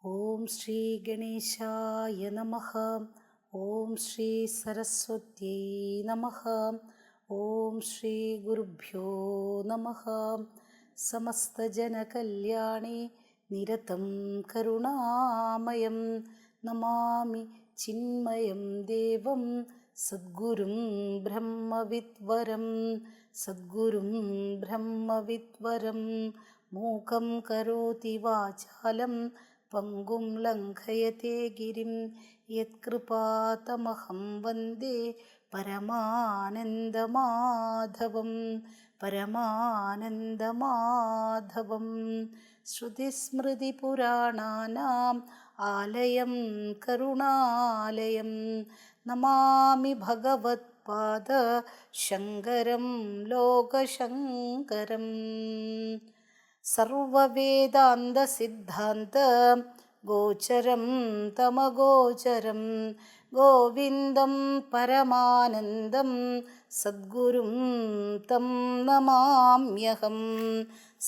ഓം ശ്രീ ഗണേശായ നമഃ. ഓം ശ്രീ സരസ്വത്യൈ നമഃ. ഓം ശ്രീ ഗുരുഭ്യോ നമഃ. സമസ്തജനകല്യാണേ നിരതം കരുണാമയം നമാമി ചിന്മയം ദേവം സദ്ഗുരും ബ്രഹ്മവിദ്വരം. സദ്ഗുരും ബ്രഹ്മവിദ്വരം. മൂകം കരോതി വാചാലം പങ്കും ലംഘയത്തെ ഗിരിം. യത്കൃപാതമഹം വന്ദേ പരമാനന്ദമാധവം. പരമാനന്ദമാധവം. ശ്രുതിസ്മൃതിപുരാണാനാം ആലയം കരുണാലയം. നമാമി ഭഗവത്പാദ ശങ്കരം ലോകശങ്കരം. സർവവേദാന്തസിദ്ധാന്ത ഗോചരം തമഗോചരം ഗോവിന്ദം പരമാനന്ദം സദ്ഗുരും തം നമാമ്യഹം.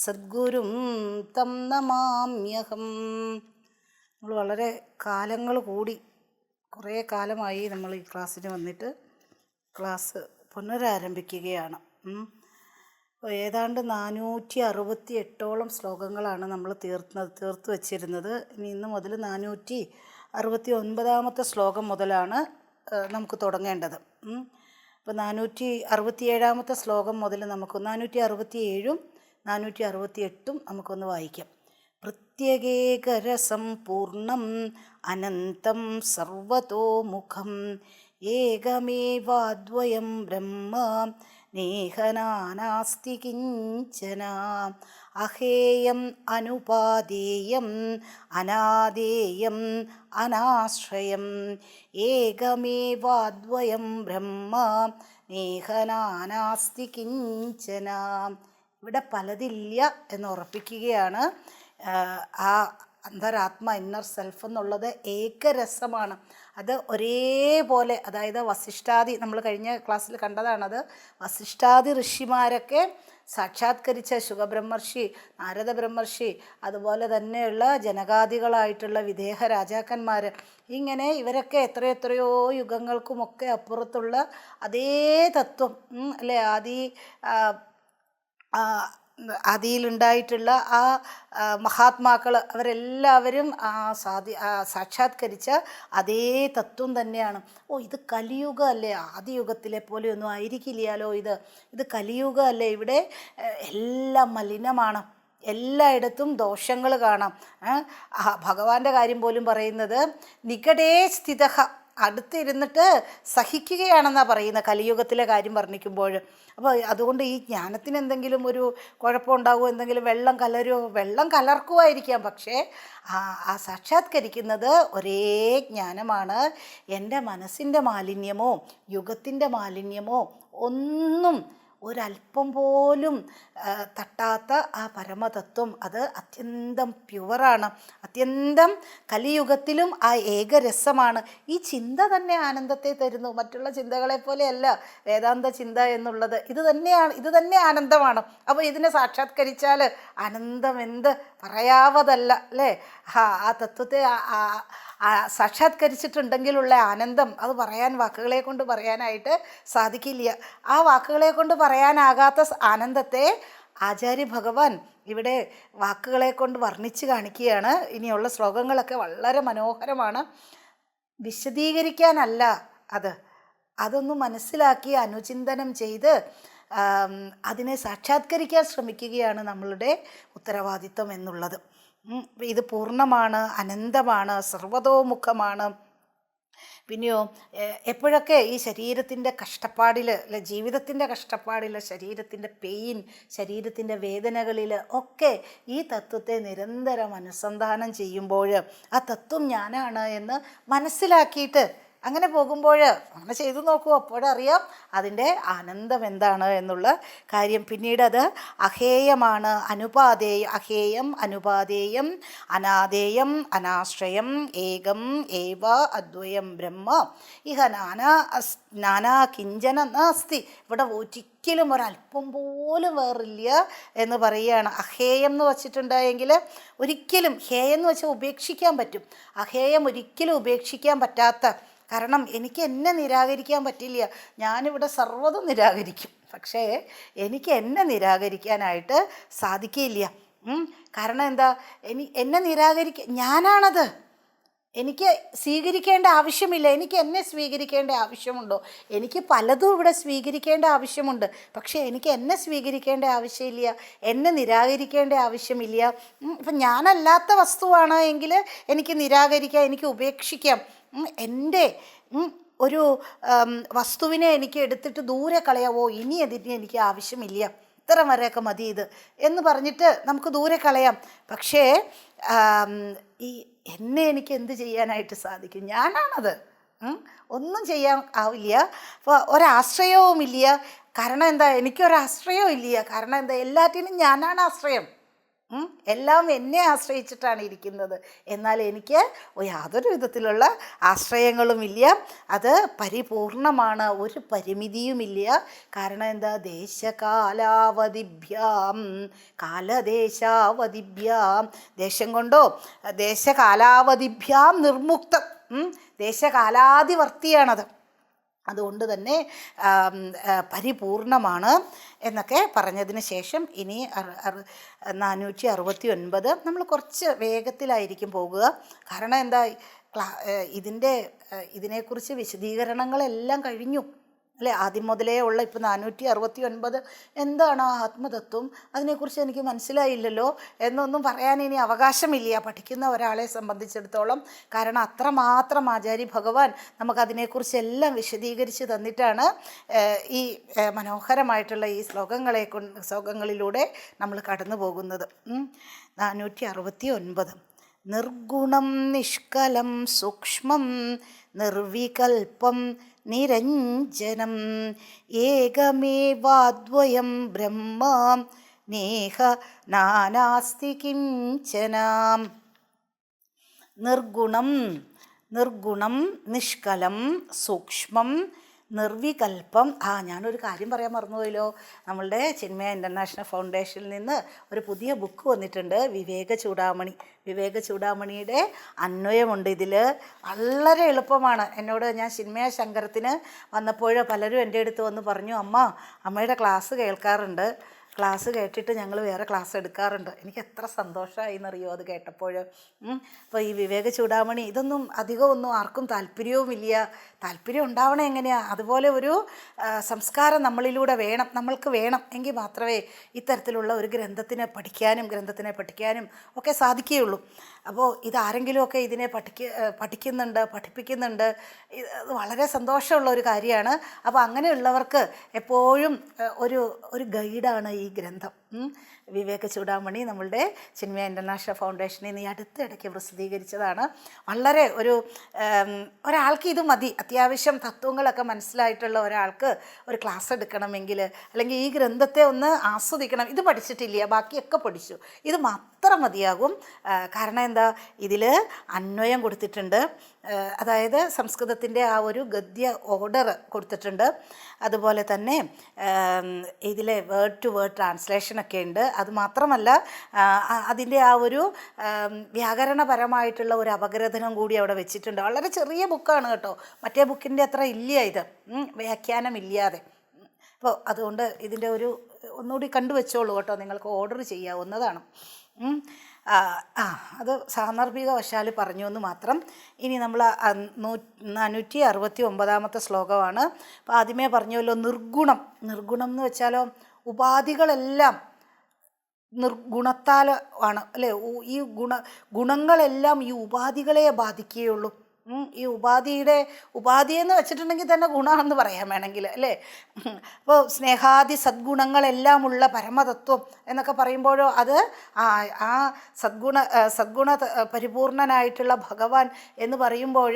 സദ്ഗുരും തം നമാമ്യഹം. നമ്മൾ വളരെ കാലങ്ങൾ കൂടി കുറേ കാലമായി നമ്മൾ ഈ ക്ലാസ്സിന് വന്നിട്ട് ക്ലാസ് പുനരാരംഭിക്കുകയാണ്. ഏതാണ്ട് 468ഓളം ശ്ലോകങ്ങളാണ് നമ്മൾ തീർത്തു വച്ചിരുന്നത്. ഇന്ന് മുതൽ 469ാമത്തെ ശ്ലോകം മുതലാണ് നമുക്ക് തുടങ്ങേണ്ടത്. അപ്പോൾ 467ാമത്തെ ശ്ലോകം മുതൽ നമുക്ക് 467ഉം 468ഉം നമുക്കൊന്ന് വായിക്കാം. പ്രത്യേകേകരസം പൂർണ്ണം അനന്തം സർവതോമുഖം ഏകമേവാദ്വയം ബ്രഹ്മ നേഹനാനാസ്തി കിഞ്ചന. അഹേയം അനുപാദേയം അനാദേയം അനാശ്രയം ഏകമേവാദ്വയം ബ്രഹ്മ നേഹനാനാസ്തി കിഞ്ചന. ഇവിടെ പലതില്ല എന്ന് ഉറപ്പിക്കുകയാണ്. ആ അന്തരാത്മ ഇന്നർ സെൽഫ് എന്നുള്ളത് ഏകരസമാണ്. അത് ഒരേപോലെ, അതായത് വസിഷ്ഠാദി, നമ്മൾ കഴിഞ്ഞ ക്ലാസ്സിൽ കണ്ടതാണത്. വസിഷ്ഠാദി ഋഷിമാരൊക്കെ സാക്ഷാത്കരിച്ച ശുഖബ്രഹ്മർഷി, നാരദ ബ്രഹ്മർഷി, അതുപോലെ തന്നെയുള്ള ജനകാദികളായിട്ടുള്ള വിദേഹ രാജാക്കന്മാർ, ഇങ്ങനെ ഇവരൊക്കെ എത്രയെത്രയോ യുഗങ്ങൾക്കുമൊക്കെ അപ്പുറത്തുള്ള അതേ തത്വം അല്ലേ, ആദിയിലുണ്ടായിട്ടുള്ള ആ മഹാത്മാക്കൾ അവരെല്ലാവരും സാക്ഷാത്കരിച്ച അതേ തത്വം തന്നെയാണ്. ഇത് കലിയുഗ അല്ലേ, ആദിയുഗത്തിലെ പോലെയൊന്നും ആയിരിക്കില്ലല്ലോ ഇത് കലിയുഗ അല്ലേ. ഇവിടെ എല്ലാം മലിനമാണ്, എല്ലായിടത്തും ദോഷങ്ങൾ കാണാം. ഭഗവാന്റെ കാര്യം പോലും പറയുന്നത് നികടേ സ്ഥിതഃ, അടുത്തിരുന്നിട്ട് സഹിക്കുകയാണെന്നാണ് പറയുന്നത് കലിയുഗത്തിലെ കാര്യം വർണ്ണിക്കുമ്പോൾ. അപ്പോൾ അതുകൊണ്ട് ഈ ജ്ഞാനത്തിന് എന്തെങ്കിലും ഒരു കുഴപ്പമുണ്ടാകുമോ, എന്തെങ്കിലും വെള്ളം കലർക്കുമായിരിക്കാം, പക്ഷേ ആ സാക്ഷാത്കരിക്കുന്നത് ഒരേ ജ്ഞാനമാണ്. എൻ്റെ മനസ്സിൻ്റെ മാലിന്യമോ യുഗത്തിൻ്റെ മാലിന്യമോ ഒന്നും ഒരല്പം പോലും തട്ടാത്ത ആ പരമതത്വം അത് അത്യന്തം പ്യുവറാണ്. അത്യന്തം കലിയുഗത്തിലും ആ ഏകരസമാണ്. ഈ ചിന്ത തന്നെ ആനന്ദത്തെ തരുന്നു. മറ്റുള്ള ചിന്തകളെ പോലെയല്ല വേദാന്ത ചിന്ത എന്നുള്ളത്. ഇത് തന്നെ ആനന്ദമാണ്. അപ്പോൾ ഇതിനെ സാക്ഷാത്കരിച്ചാൽ ആനന്ദം എന്ത് പറയാവതല്ല അല്ലേ. ആ തത്വത്തെ സാക്ഷാത്കരിച്ചിട്ടുണ്ടെങ്കിലുള്ള ആനന്ദം അത് വാക്കുകളെ കൊണ്ട് പറയാനായിട്ട് സാധിക്കില്ല. ആ വാക്കുകളെ കൊണ്ട് പറയാനാകാത്ത ആനന്ദത്തെ ആചാര്യ ഭഗവാൻ ഇവിടെ വാക്കുകളെ കൊണ്ട് വർണ്ണിച്ച് കാണിക്കുകയാണ്. ഇനിയുള്ള ശ്ലോകങ്ങളൊക്കെ വളരെ മനോഹരമാണ്. വിശദീകരിക്കാനല്ല, അതൊന്ന് മനസ്സിലാക്കി അനുചിന്തനം ചെയ്ത് അതിനെ സാക്ഷാത്കരിക്കാൻ ശ്രമിക്കുകയാണ് നമ്മളുടെ ഉത്തരവാദിത്വം എന്നുള്ളത്. ഇത് പൂർണ്ണമാണ്, അനന്തമാണ്, സർവതോമുഖമാണ്. പിന്നെയോ എപ്പോഴൊക്കെ ഈ ശരീരത്തിൻ്റെ കഷ്ടപ്പാടിൽ അല്ലെ, ജീവിതത്തിൻ്റെ കഷ്ടപ്പാടിൽ, ശരീരത്തിൻ്റെ പെയിൻ, ശരീരത്തിൻ്റെ വേദനകളിൽ ഒക്കെ ഈ തത്വത്തെ നിരന്തരം അനുസന്ധാനം ചെയ്യുമ്പോൾ ആ തത്വം ഞാനാണ് എന്ന് മനസ്സിലാക്കിയിട്ട് അങ്ങനെ പോകുമ്പോൾ അങ്ങനെ ചെയ്തു നോക്കൂ, അപ്പോഴറിയാം അതിൻ്റെ ആനന്ദം എന്താണ് എന്നുള്ള കാര്യം. പിന്നീട് അത് അഹേയമാണ്, അനുപാദേയം, അഹേയം അനുപാദേയം അനാദേയം അനാശ്രയം ഏകം ഏവ അദ്വയം ബ്രഹ്മ ഇഹ നാനാ കിഞ്ചന നാസ്തി. ഇവിടെ ഒരിക്കലും ഒരല്പം പോലും വേറില്ല എന്ന് പറയുകയാണ്. അഹേയം എന്ന് വച്ചിട്ടുണ്ടായെങ്കിൽ ഒരിക്കലും, ഹേയം എന്ന് വെച്ചാൽ ഉപേക്ഷിക്കാൻ പറ്റും, അഹേയം ഒരിക്കലും ഉപേക്ഷിക്കാൻ പറ്റാത്ത, കാരണം എനിക്ക് എന്നെ നിരാകരിക്കാൻ പറ്റില്ല. ഞാനിവിടെ സർവ്വതും നിരാകരിക്കും, പക്ഷേ എനിക്ക് എന്നെ നിരാകരിക്കാനായിട്ട് സാധിക്കില്ല. കാരണം എന്താ, എന്നെ ഞാനാണത്. എനിക്ക് സ്വീകരിക്കേണ്ട ആവശ്യമില്ല. എനിക്ക് എന്നെ സ്വീകരിക്കേണ്ട ആവശ്യമുണ്ടോ? എനിക്ക് പലതും ഇവിടെ സ്വീകരിക്കേണ്ട ആവശ്യമുണ്ട്, പക്ഷേ എനിക്ക് എന്നെ സ്വീകരിക്കേണ്ട ആവശ്യമില്ല, എന്നെ നിരാകരിക്കേണ്ട ആവശ്യമില്ല. ഇപ്പം ഞാനല്ലാത്ത വസ്തുവാണ് എങ്കിൽ എനിക്ക് നിരാകരിക്കാം, എനിക്ക് ഉപേക്ഷിക്കാം. എൻ്റെ ഒരു വസ്തുവിനെ എനിക്ക് എടുത്തിട്ട് ദൂരെ കളയാവോ, ഇനി അതിന് എനിക്ക് ആവശ്യമില്ല, ഇത്ര വരെയൊക്കെ മതി ഇത് എന്ന് പറഞ്ഞിട്ട് നമുക്ക് ദൂരെ കളയാം. പക്ഷേ ഈ എന്നെ എനിക്ക് എന്ത് ചെയ്യാനായിട്ട് സാധിക്കും? ഞാനാണത്. ഒന്നും ചെയ്യാൻ ആവില്ല. അപ്പോൾ ഒരാശ്രയവുമില്ല. കാരണം എന്താ, എനിക്കൊരാശ്രയവും ഇല്ല. കാരണം എന്താ, എല്ലാറ്റിനും ഞാനാണ് ആശ്രയം. എല്ലാം എന്നെ ആശ്രയിച്ചിട്ടാണ് ഇരിക്കുന്നത്. എന്നാൽ എനിക്ക് യാതൊരു വിധത്തിലുള്ള ആശ്രയങ്ങളുമില്ല. അത് പരിപൂർണമാണ്, ഒരു പരിമിതിയുമില്ല. കാരണം എന്താ, ദേശകാലാവധിഭ്യാം കാലദേശാവധിഭ്യാം, ദേശം കൊണ്ടോ ദേശകാലാവധിഭ്യാം നിർമുക്തം, ദേശകാലാധിവർത്തിയാണത്. അതുകൊണ്ട് തന്നെ പരിപൂർണമാണ് എന്നൊക്കെ പറഞ്ഞതിന് ശേഷം ഇനി 469 നമ്മൾ കുറച്ച് വേഗത്തിലായിരിക്കും പോകുക. കാരണം എന്താ, ഇതിനെക്കുറിച്ച് വിശദീകരണങ്ങളെല്ലാം കഴിഞ്ഞു അല്ലേ, ആദ്യം മുതലേ ഉള്ള. ഇപ്പം 469 എന്താണ് ആത്മതത്വം, അതിനെക്കുറിച്ച് എനിക്ക് മനസ്സിലായില്ലല്ലോ എന്നൊന്നും പറയാൻ ഇനി അവകാശമില്ല പഠിക്കുന്ന ഒരാളെ സംബന്ധിച്ചിടത്തോളം. കാരണം അത്രമാത്രം ആചാര്യ ഭഗവാൻ നമുക്കതിനെക്കുറിച്ചെല്ലാം വിശദീകരിച്ച് തന്നിട്ടാണ് ഈ മനോഹരമായിട്ടുള്ള ഈ ശ്ലോകങ്ങളിലൂടെ നമ്മൾ കടന്നു പോകുന്നത്. 469 നിർഗുണം നിഷ്കലം സൂക്ഷ്മം നിർവികൽപം നിരഞ്ജനം ഏകമേവാദ്വയം ബ്രഹ്മ നേഹ നാനാസ്തി കിഞ്ചന. നിർഗുണം നിഷ്കലം സൂക്ഷ്മം നിർവികൽപ്പം. ഞാനൊരു കാര്യം പറയാൻ മറന്നുപോയല്ലോ. നമ്മളുടെ ചിന്മയ ഇൻ്റർനാഷണൽ ഫൗണ്ടേഷനിൽ നിന്ന് ഒരു പുതിയ ബുക്ക് വന്നിട്ടുണ്ട്, വിവേക ചൂടാമണിയുടെ അന്വയമുണ്ട് ഇതിൽ. വളരെ എളുപ്പമാണ്. ഞാൻ ചിന്മയ ശങ്കരത്തിന് വന്നപ്പോൾ പലരും എൻ്റെ അടുത്ത് വന്ന് പറഞ്ഞു, അമ്മയുടെ ക്ലാസ് കേൾക്കാറുണ്ട്, ക്ലാസ് കേട്ടിട്ട് ഞങ്ങൾ വേറെ ക്ലാസ് എടുക്കാറുണ്ട്. എനിക്ക് എത്ര സന്തോഷമായി എന്നറിയോ അത് കേട്ടപ്പോൾ. അപ്പോൾ ഈ വിവേക ചൂടാമണി ഇതൊന്നും അധികമൊന്നും ആർക്കും താല്പര്യവുമില്ല. താല്പര്യം ഉണ്ടാവണം എങ്ങനെയാണ്? അതുപോലെ ഒരു സംസ്കാരം നമ്മളിലൂടെ നമ്മൾക്ക് വേണം എങ്കിൽ മാത്രമേ ഇത്തരത്തിലുള്ള ഒരു ഗ്രന്ഥത്തിനെ പഠിക്കാനും ഒക്കെ സാധിക്കുകയുള്ളൂ. അപ്പോൾ ഇതാരെങ്കിലുമൊക്കെ ഇതിനെ പഠിപ്പിക്കുന്നുണ്ട്, ഇത് വളരെ സന്തോഷമുള്ള ഒരു കാര്യമാണ്. അപ്പോൾ അങ്ങനെയുള്ളവർക്ക് എപ്പോഴും ഒരു ഗൈഡാണ് ഈ ഗ്രന്ഥം. വിവേക ചൂടാമണി നമ്മളുടെ ചിന്മയ ഇൻ്റർനാഷണൽ ഫൗണ്ടേഷനിൽ നിന്ന് ഈ അടുത്തിടയ്ക്ക് പ്രസിദ്ധീകരിച്ചതാണ്. വളരെ ഒരാൾക്ക് ഇത് മതി. അത്യാവശ്യം തത്വങ്ങളൊക്കെ മനസ്സിലായിട്ടുള്ള ഒരാൾക്ക് ഒരു ക്ലാസ് എടുക്കണമെങ്കിൽ, അല്ലെങ്കിൽ ഈ ഗ്രന്ഥത്തെ ഒന്ന് ആസ്വദിക്കണം, ഇത് പഠിച്ചിട്ടില്ല ബാക്കിയൊക്കെ പഠിച്ചു, ഇത് മാത്രം മതിയാകും. കാരണം എന്താ, ഇതിൽ അന്വയം കൊടുത്തിട്ടുണ്ട്, അതായത് സംസ്കൃതത്തിൻ്റെ ആ ഒരു ഗദ്യ ഓർഡർ കൊടുത്തിട്ടുണ്ട്. അതുപോലെ തന്നെ ഇതിലെ വേർഡ് ടു വേർഡ് ട്രാൻസ്ലേഷനൊക്കെ ഉണ്ട്. അതുമാത്രമല്ല അതിൻ്റെ ആ ഒരു വ്യാകരണപരമായിട്ടുള്ള ഒരു അപഗ്രഥനം കൂടി അവിടെ വെച്ചിട്ടുണ്ട്. വളരെ ചെറിയ ബുക്കാണ് കേട്ടോ, മറ്റേ ബുക്കിൻ്റെ അത്ര ഇല്ല ഇത്, വ്യാഖ്യാനമില്ലാതെ. അപ്പോൾ അതുകൊണ്ട് ഇതിൻ്റെ ഒന്നുകൂടി കണ്ടുവെച്ചോളൂ കേട്ടോ, നിങ്ങൾക്ക് ഓർഡർ ചെയ്യാവുന്നതാണ്. അത് സാന്ദർഭികവശാൽ പറഞ്ഞു എന്ന് മാത്രം. ഇനി നമ്മൾ 469 ശ്ലോകമാണ്. അപ്പോൾ ആദ്യമേ പറഞ്ഞല്ലോ നിർഗുണം എന്ന് വെച്ചാലോ ഉപാധികളെല്ലാം നിർഗുണത്താൽ ആണ് അല്ലേ, ഈ ഗുണങ്ങളെല്ലാം ഈ ഉപാധികളെ ബാധിക്കുകയുള്ളൂ. ഈ ഉപാധിയെന്ന് വെച്ചിട്ടുണ്ടെങ്കിൽ തന്നെ ഗുണമാണെന്ന് പറയാൻ വേണമെങ്കിൽ അല്ലേ. അപ്പോൾ സ്നേഹാദി സദ്ഗുണങ്ങളെല്ലാം ഉള്ള പരമതത്വം എന്നൊക്കെ പറയുമ്പോഴോ അത് ആ സദ്ഗുണ പരിപൂർണനായിട്ടുള്ള ഭഗവാൻ എന്ന് പറയുമ്പോൾ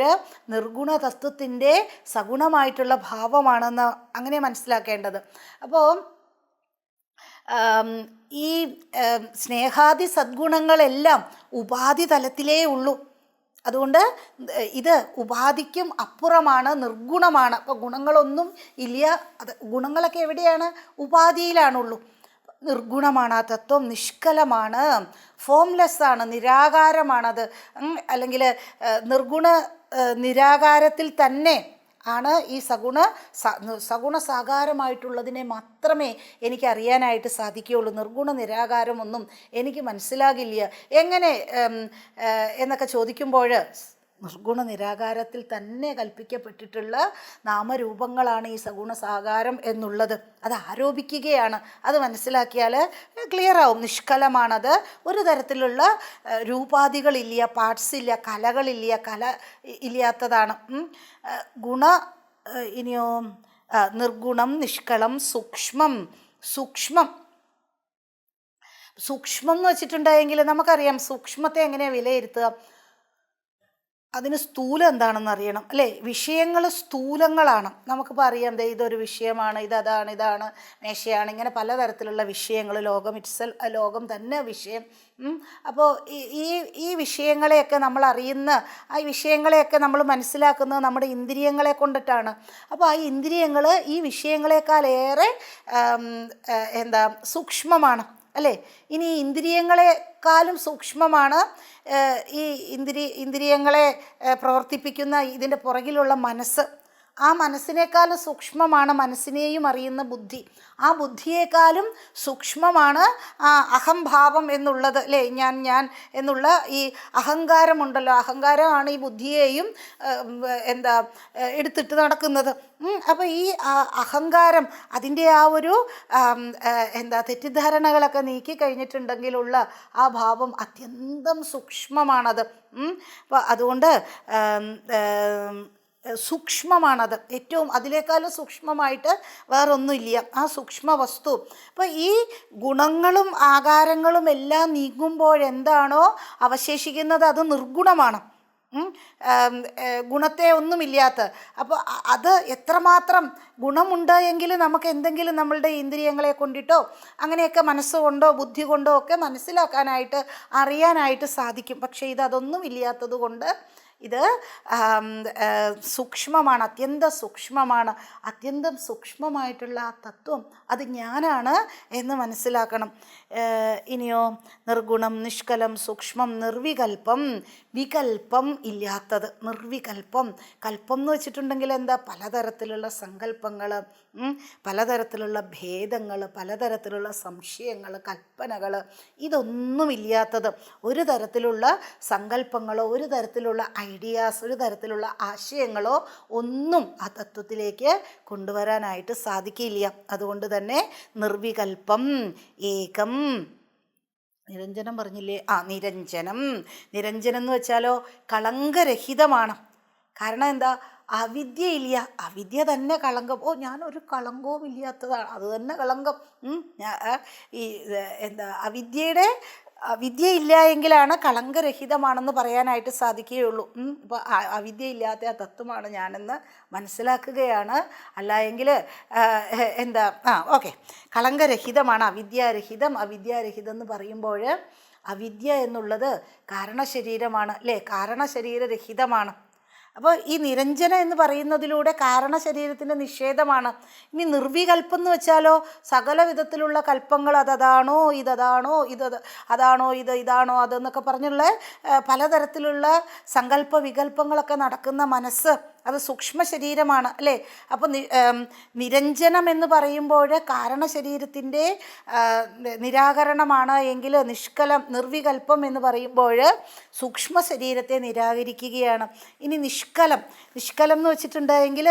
നിർഗുണ തത്വത്തിൻ്റെ സഗുണമായിട്ടുള്ള ഭാവമാണെന്ന് അങ്ങനെ മനസ്സിലാക്കേണ്ടത്. അപ്പോൾ ഈ സ്നേഹാദി സദ്ഗുണങ്ങളെല്ലാം ഉപാധി തലത്തിലേ ഉള്ളൂ. അതുകൊണ്ട് ഇത് ഉപാധിക്കും അപ്പുറമാണ്, നിർഗുണമാണ്. അപ്പോൾ ഗുണങ്ങളൊന്നും ഇല്ല. അത് ഗുണങ്ങളൊക്കെ എവിടെയാണ്? ഉപാധിയിലാണുള്ളൂ. നിർഗുണമാണ് ആ തത്വം, നിഷ്കലമാണ്, ഫോംലെസ് ആണ്, നിരാകാരമാണത്. അല്ലെങ്കിൽ നിർഗുണ നിരാകാരത്തിൽ തന്നെ ആണ് ഈ സഗുണസാകാരമായിട്ടുള്ളതിനെ മാത്രമേ എനിക്ക് അറിയാനായിട്ട് സാധിക്കുകയുള്ളൂ. നിർഗുണ നിരാകാരമൊന്നും എനിക്ക് മനസ്സിലാകില്ല. എങ്ങനെ എന്നൊക്കെ ചോദിക്കുമ്പോൾ നിർഗുണ നിരാകാരത്തിൽ തന്നെ കൽപ്പിക്കപ്പെട്ടിട്ടുള്ള നാമരൂപങ്ങളാണ് ഈ സഗുണസാകാരം എന്നുള്ളത്. അത് ആരോപിക്കുകയാണ്. അത് മനസ്സിലാക്കിയാൽ ക്ലിയറാവും. നിഷ്കലമാണത്. ഒരു തരത്തിലുള്ള രൂപാദികളില്ല, പാർട്സ് ഇല്ല, കലകളില്ല, കല ഇല്ലാത്തതാണ്. ഇനിയോ നിർഗുണം, നിഷ്കളം, സൂക്ഷ്മം എന്ന് വെച്ചിട്ടുണ്ടെങ്കിൽ നമുക്കറിയാം സൂക്ഷ്മത്തെ എങ്ങനെയാണ് വിലയിരുത്തുക. അതിന് സ്ഥൂലം എന്താണെന്ന് അറിയണം അല്ലേ. വിഷയങ്ങൾ സ്ഥൂലങ്ങളാണ്. നമുക്കിപ്പോൾ അറിയാം ഇതൊരു വിഷയമാണ്, ഇതാണ് മേശയാണ്, ഇങ്ങനെ പലതരത്തിലുള്ള വിഷയങ്ങൾ. ലോകം തന്നെ വിഷയം. അപ്പോൾ ഈ വിഷയങ്ങളെയൊക്കെ നമ്മൾ അറിയുന്ന, ആ വിഷയങ്ങളെയൊക്കെ നമ്മൾ മനസ്സിലാക്കുന്നത് നമ്മുടെ ഇന്ദ്രിയങ്ങളെ കൊണ്ടിട്ടാണ്. അപ്പോൾ ആ ഇന്ദ്രിയങ്ങൾ ഈ വിഷയങ്ങളെക്കാളേറെ സൂക്ഷ്മമാണ് അല്ലേ. ഇനി ഇന്ദ്രിയങ്ങളെക്കാളും സൂക്ഷ്മമാണ് ഈ ഇന്ദ്രിയങ്ങളെ പ്രവർത്തിപ്പിക്കുന്ന ഇതിൻ്റെ പുറകിലുള്ള മനസ്സ്. ആ മനസ്സിനേക്കാളും സൂക്ഷ്മമാണ് മനസ്സിനെയും അറിയുന്ന ബുദ്ധി. ആ ബുദ്ധിയേക്കാളും സൂക്ഷ്മമാണ് ആ അഹംഭാവം എന്നുള്ളത് അല്ലേ. ഞാൻ എന്നുള്ള ഈ അഹങ്കാരമുണ്ടല്ലോ, അഹങ്കാരമാണ് ഈ ബുദ്ധിയെയും എടുത്തിട്ട് നടക്കുന്നത്. അപ്പോൾ ഈ അഹങ്കാരം, അതിൻ്റെ ആ ഒരു തെറ്റിദ്ധാരണകളൊക്കെ നീക്കി കഴിഞ്ഞിട്ടുണ്ടെങ്കിലുള്ള ആ ഭാവം അത്യന്തം സൂക്ഷ്മമാണത്. അപ്പോൾ അതുകൊണ്ട് സൂക്ഷ്മമാണത്. ഏറ്റവും അതിനേക്കാളും സൂക്ഷ്മമായിട്ട് വേറൊന്നുമില്ല ആ സൂക്ഷ്മ വസ്തു. അപ്പോൾ ഈ ഗുണങ്ങളും ആകാരങ്ങളും എല്ലാം നീങ്ങുമ്പോഴെന്താണോ അവശേഷിക്കുന്നത് അത് നിർഗുണമാണ്. ഗുണത്തെ ഒന്നുമില്ലാത്ത. അപ്പോൾ അത് എത്രമാത്രം ഗുണമുണ്ട് എങ്കിൽ നമുക്ക് എന്തെങ്കിലും നമ്മളുടെ ഇന്ദ്രിയങ്ങളെ കൊണ്ടിട്ടോ അങ്ങനെയൊക്കെ മനസ്സുകൊണ്ടോ ബുദ്ധി കൊണ്ടോ ഒക്കെ മനസ്സിലാക്കാനായിട്ട് അറിയാനായിട്ട് സാധിക്കും. പക്ഷേ അതൊന്നും ഇല്ലാത്തത് കൊണ്ട് ഇത് സൂക്ഷ്മമാണ്, അത്യന്തം സൂക്ഷ്മമായിട്ടുള്ള ആ തത്വം അത് ഞാനാണ് എന്ന് മനസ്സിലാക്കണം. ഇനിയോ നിർഗുണം, നിഷ്കലം, സൂക്ഷ്മം, നിർവികൽപ്പം, വികൽപ്പം ഇല്ലാത്തത്. നിർവികൽപ്പം, കൽപ്പം എന്ന് വെച്ചിട്ടുണ്ടെങ്കിൽ എന്താ? പലതരത്തിലുള്ള സങ്കല്പങ്ങൾ, പലതരത്തിലുള്ള ഭേദങ്ങൾ, പലതരത്തിലുള്ള സംശയങ്ങൾ, കൽപ്പനകൾ, ഇതൊന്നുമില്ലാത്തത്. ഒരു തരത്തിലുള്ള സങ്കല്പങ്ങളോ ഒരു തരത്തിലുള്ള ഐഡിയാസ്, ഒരു തരത്തിലുള്ള ആശയങ്ങളോ ഒന്നും ആ തത്വത്തിലേക്ക് കൊണ്ടുവരാനായിട്ട് സാധിക്കില്ല. അതുകൊണ്ട് തന്നെ നിർവികൽപ്പം, ഏകം. നിരഞ്ജനം പറഞ്ഞില്ലേ? നിരഞ്ജനം എന്ന് വെച്ചാലോ കളങ്കരഹിതമാണ്. കാരണം എന്താ? അവിദ്യയില്ല. അവിദ്യ തന്നെ കളങ്കം. ഞാനൊരു കളങ്കവും ഇല്ലാത്തതാണ്, അത് തന്നെ കളങ്കം. വിദ്യയില്ല എങ്കിലാണ് കളങ്കരഹിതമാണെന്ന് പറയാനായിട്ട് സാധിക്കുകയുള്ളൂ. ഇപ്പോൾ അവിദ്യയില്ലാത്ത ആ തത്വമാണ് ഞാനെന്ന് മനസ്സിലാക്കുകയാണ്. അല്ല എങ്കിൽ ഓക്കെ, കളങ്കരഹിതമാണ്. അവിദ്യാരഹിതം എന്ന് പറയുമ്പോൾ അവിദ്യ എന്നുള്ളത് കാരണശരീരമാണ് അല്ലേ. കാരണശരീരരഹിതമാണ്. അപ്പോൾ ഈ നിരഞ്ജന എന്ന് പറയുന്നതിലൂടെ കാരണശരീരത്തിൻ്റെ നിഷേധമാണ്. ഇനി നിർവികൽപ്പം എന്ന് വെച്ചാലോ സകല വിധത്തിലുള്ള കൽപ്പങ്ങൾ അതാണോ ഇതാണോ അതെന്നൊക്കെ പറഞ്ഞുള്ള പലതരത്തിലുള്ള സങ്കല്പ വികല്പങ്ങളൊക്കെ നടക്കുന്ന മനസ്സ്, അത് സൂക്ഷ്മ ശരീരമാണ് അല്ലേ. അപ്പോൾ നിരഞ്ജനം എന്ന് പറയുമ്പോൾ കാരണശരീരത്തിൻ്റെ നിരാകരണമാണ് എങ്കിൽ നിർവികൽപ്പം എന്ന് പറയുമ്പോൾ സൂക്ഷ്മ ശരീരത്തെ നിരാകരിക്കുകയാണ്. ഇനി നിഷ്കലം എന്ന് വെച്ചിട്ടുണ്ടെങ്കിൽ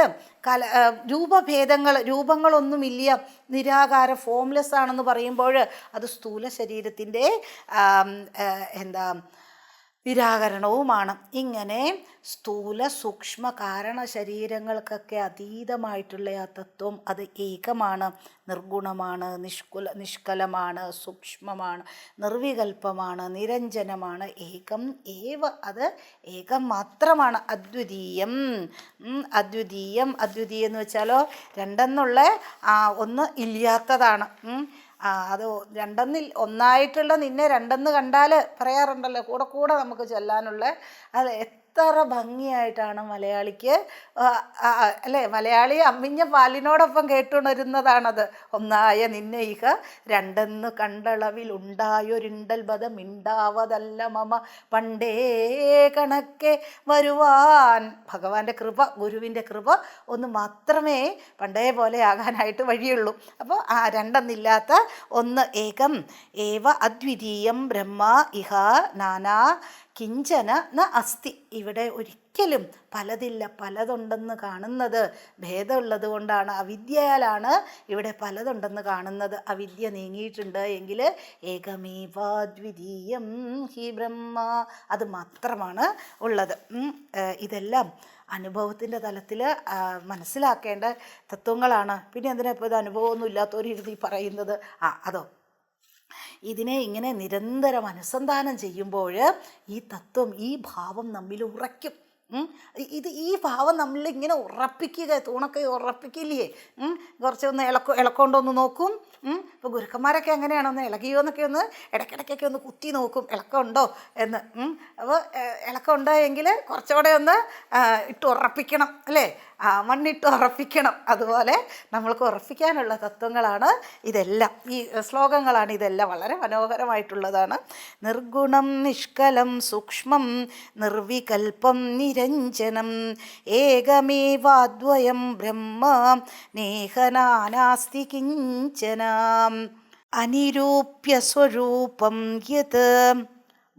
രൂപങ്ങളൊന്നുമില്ല, നിരാകാരം, ഫോംലെസ് ആണെന്ന് പറയുമ്പോൾ അത് സ്ഥൂല ശരീരത്തിൻ്റെ നിരാകരണവുമാണ്. ഇങ്ങനെ സ്ഥൂല സൂക്ഷ്മ കാരണ ശരീരങ്ങൾക്കൊക്കെ അതീതമായിട്ടുള്ള ആ തത്വം അത് ഏകമാണ്, നിർഗുണമാണ്, നിഷ്കലമാണ്, സൂക്ഷ്മമാണ്, നിർവികൽപ്പമാണ്, നിരഞ്ജനമാണ്, ഏകം ഏവ, അത് ഏകം മാത്രമാണ്, അദ്വിതീയം. അദ്വിതീയം എന്ന് വെച്ചാലോ രണ്ടെന്നുള്ള ഒന്ന് ഇല്ലാത്തതാണ്. അത് രണ്ടെന്നിൽ ഒന്നായിട്ടുള്ള നിന്നെ രണ്ടെന്ന് കണ്ടാൽ പറയാറുണ്ടല്ലോ, കൂടെ കൂടെ നമുക്ക് ചൊല്ലാനുള്ള. അത് എത്ര ഭംഗിയായിട്ടാണ് മലയാളിക്ക് അല്ലേ, മലയാളി അമ്മിഞ്ഞ പാലിനോടൊപ്പം കേട്ടുണരുന്നതാണത്. ഒന്നായ നിന്നെ ഇഹ രണ്ടെന്ന് കണ്ടളവിൽ ഉണ്ടായൊരിണ്ടൽ ബധം ഉണ്ടാവതല്ല മമ പണ്ടേ കണക്കെ വരുവാൻ. ഭഗവാന്റെ കൃപ, ഗുരുവിൻ്റെ കൃപ ഒന്ന് മാത്രമേ പണ്ടേ പോലെ ആകാനായിട്ട് വഴിയുള്ളൂ. അപ്പോൾ ആ രണ്ടെന്നില്ലാത്ത ഒന്ന് ഏകം ഏവ അദ്വിതീയം ബ്രഹ്മ ഇഹ നാനാ കിഞ്ചന ന അസ്തി. ഇവിടെ ഒരിക്കലും പലതില്ല, പലതുണ്ടെന്ന് കാണുന്നത് ഭേദമുള്ളത് കൊണ്ടാണ്, അവിദ്യയാലാണ് ഇവിടെ പലതുണ്ടെന്ന് കാണുന്നത്. അവിദ്യ നീങ്ങിയിട്ടുണ്ട് എങ്കിൽ ഏകമേവാദ്വിതീയം ഹി ബ്രഹ്മ, അത് മാത്രമാണ് ഉള്ളത്. ഇതെല്ലാം അനുഭവത്തിൻ്റെ തലത്തിൽ മനസ്സിലാക്കേണ്ട തത്വങ്ങളാണ്. പിന്നെ എന്തിനാ ഇപ്പോൾ ഇത് അനുഭവമൊന്നും ഇല്ലാത്തവരിരുന്ന് പറയുന്നത്? അതോ ഇതിനെ ഇങ്ങനെ നിരന്തരം അനുസന്ധാനം ചെയ്യുമ്പോൾ ഈ തത്വം, ഈ ഭാവം നമ്മിൽ ഉറയ്ക്കും. ഈ ഭാവം നമ്മളിൽ ഇങ്ങനെ ഉറപ്പിക്കുക, തൂണൊക്കെ ഉറപ്പിക്കില്ലേ? കുറച്ചൊന്ന് ഇളക്കൊണ്ടൊന്ന് നോക്കും. ഇപ്പോൾ ഗുരുക്കന്മാരൊക്കെ എങ്ങനെയാണ്, ഒന്ന് ഇളകിയോ എന്നൊക്കെ ഒന്ന് ഇടയ്ക്കിടയ്ക്കൊക്കെ ഒന്ന് കുത്തി നോക്കും, ഇളക്കമുണ്ടോ എന്ന്. അപ്പോൾ ഇളക്കമുണ്ടോ എങ്കിൽ കുറച്ചുകൂടെ ഒന്ന് ഇട്ട് ഉറപ്പിക്കണം അല്ലേ, മണ്ണിട്ട് ഉറപ്പിക്കണം. അതുപോലെ നമ്മൾക്ക് ഉറപ്പിക്കാനുള്ള തത്വങ്ങളാണ് ഇതെല്ലാം, ഈ ശ്ലോകങ്ങളാണ് ഇതെല്ലാം. വളരെ മനോഹരമായിട്ടുള്ളതാണ്. നിർഗുണം നിഷ്കലം സൂക്ഷ്മം നിർവികൽപ്പം നിരഞ്ജനം ഏകമേവാദ്വയം ബ്രഹ്മ നേഹനാനാസ്തി കിഞ്ചന അനിരൂപ്യ സ്വരൂപം യത്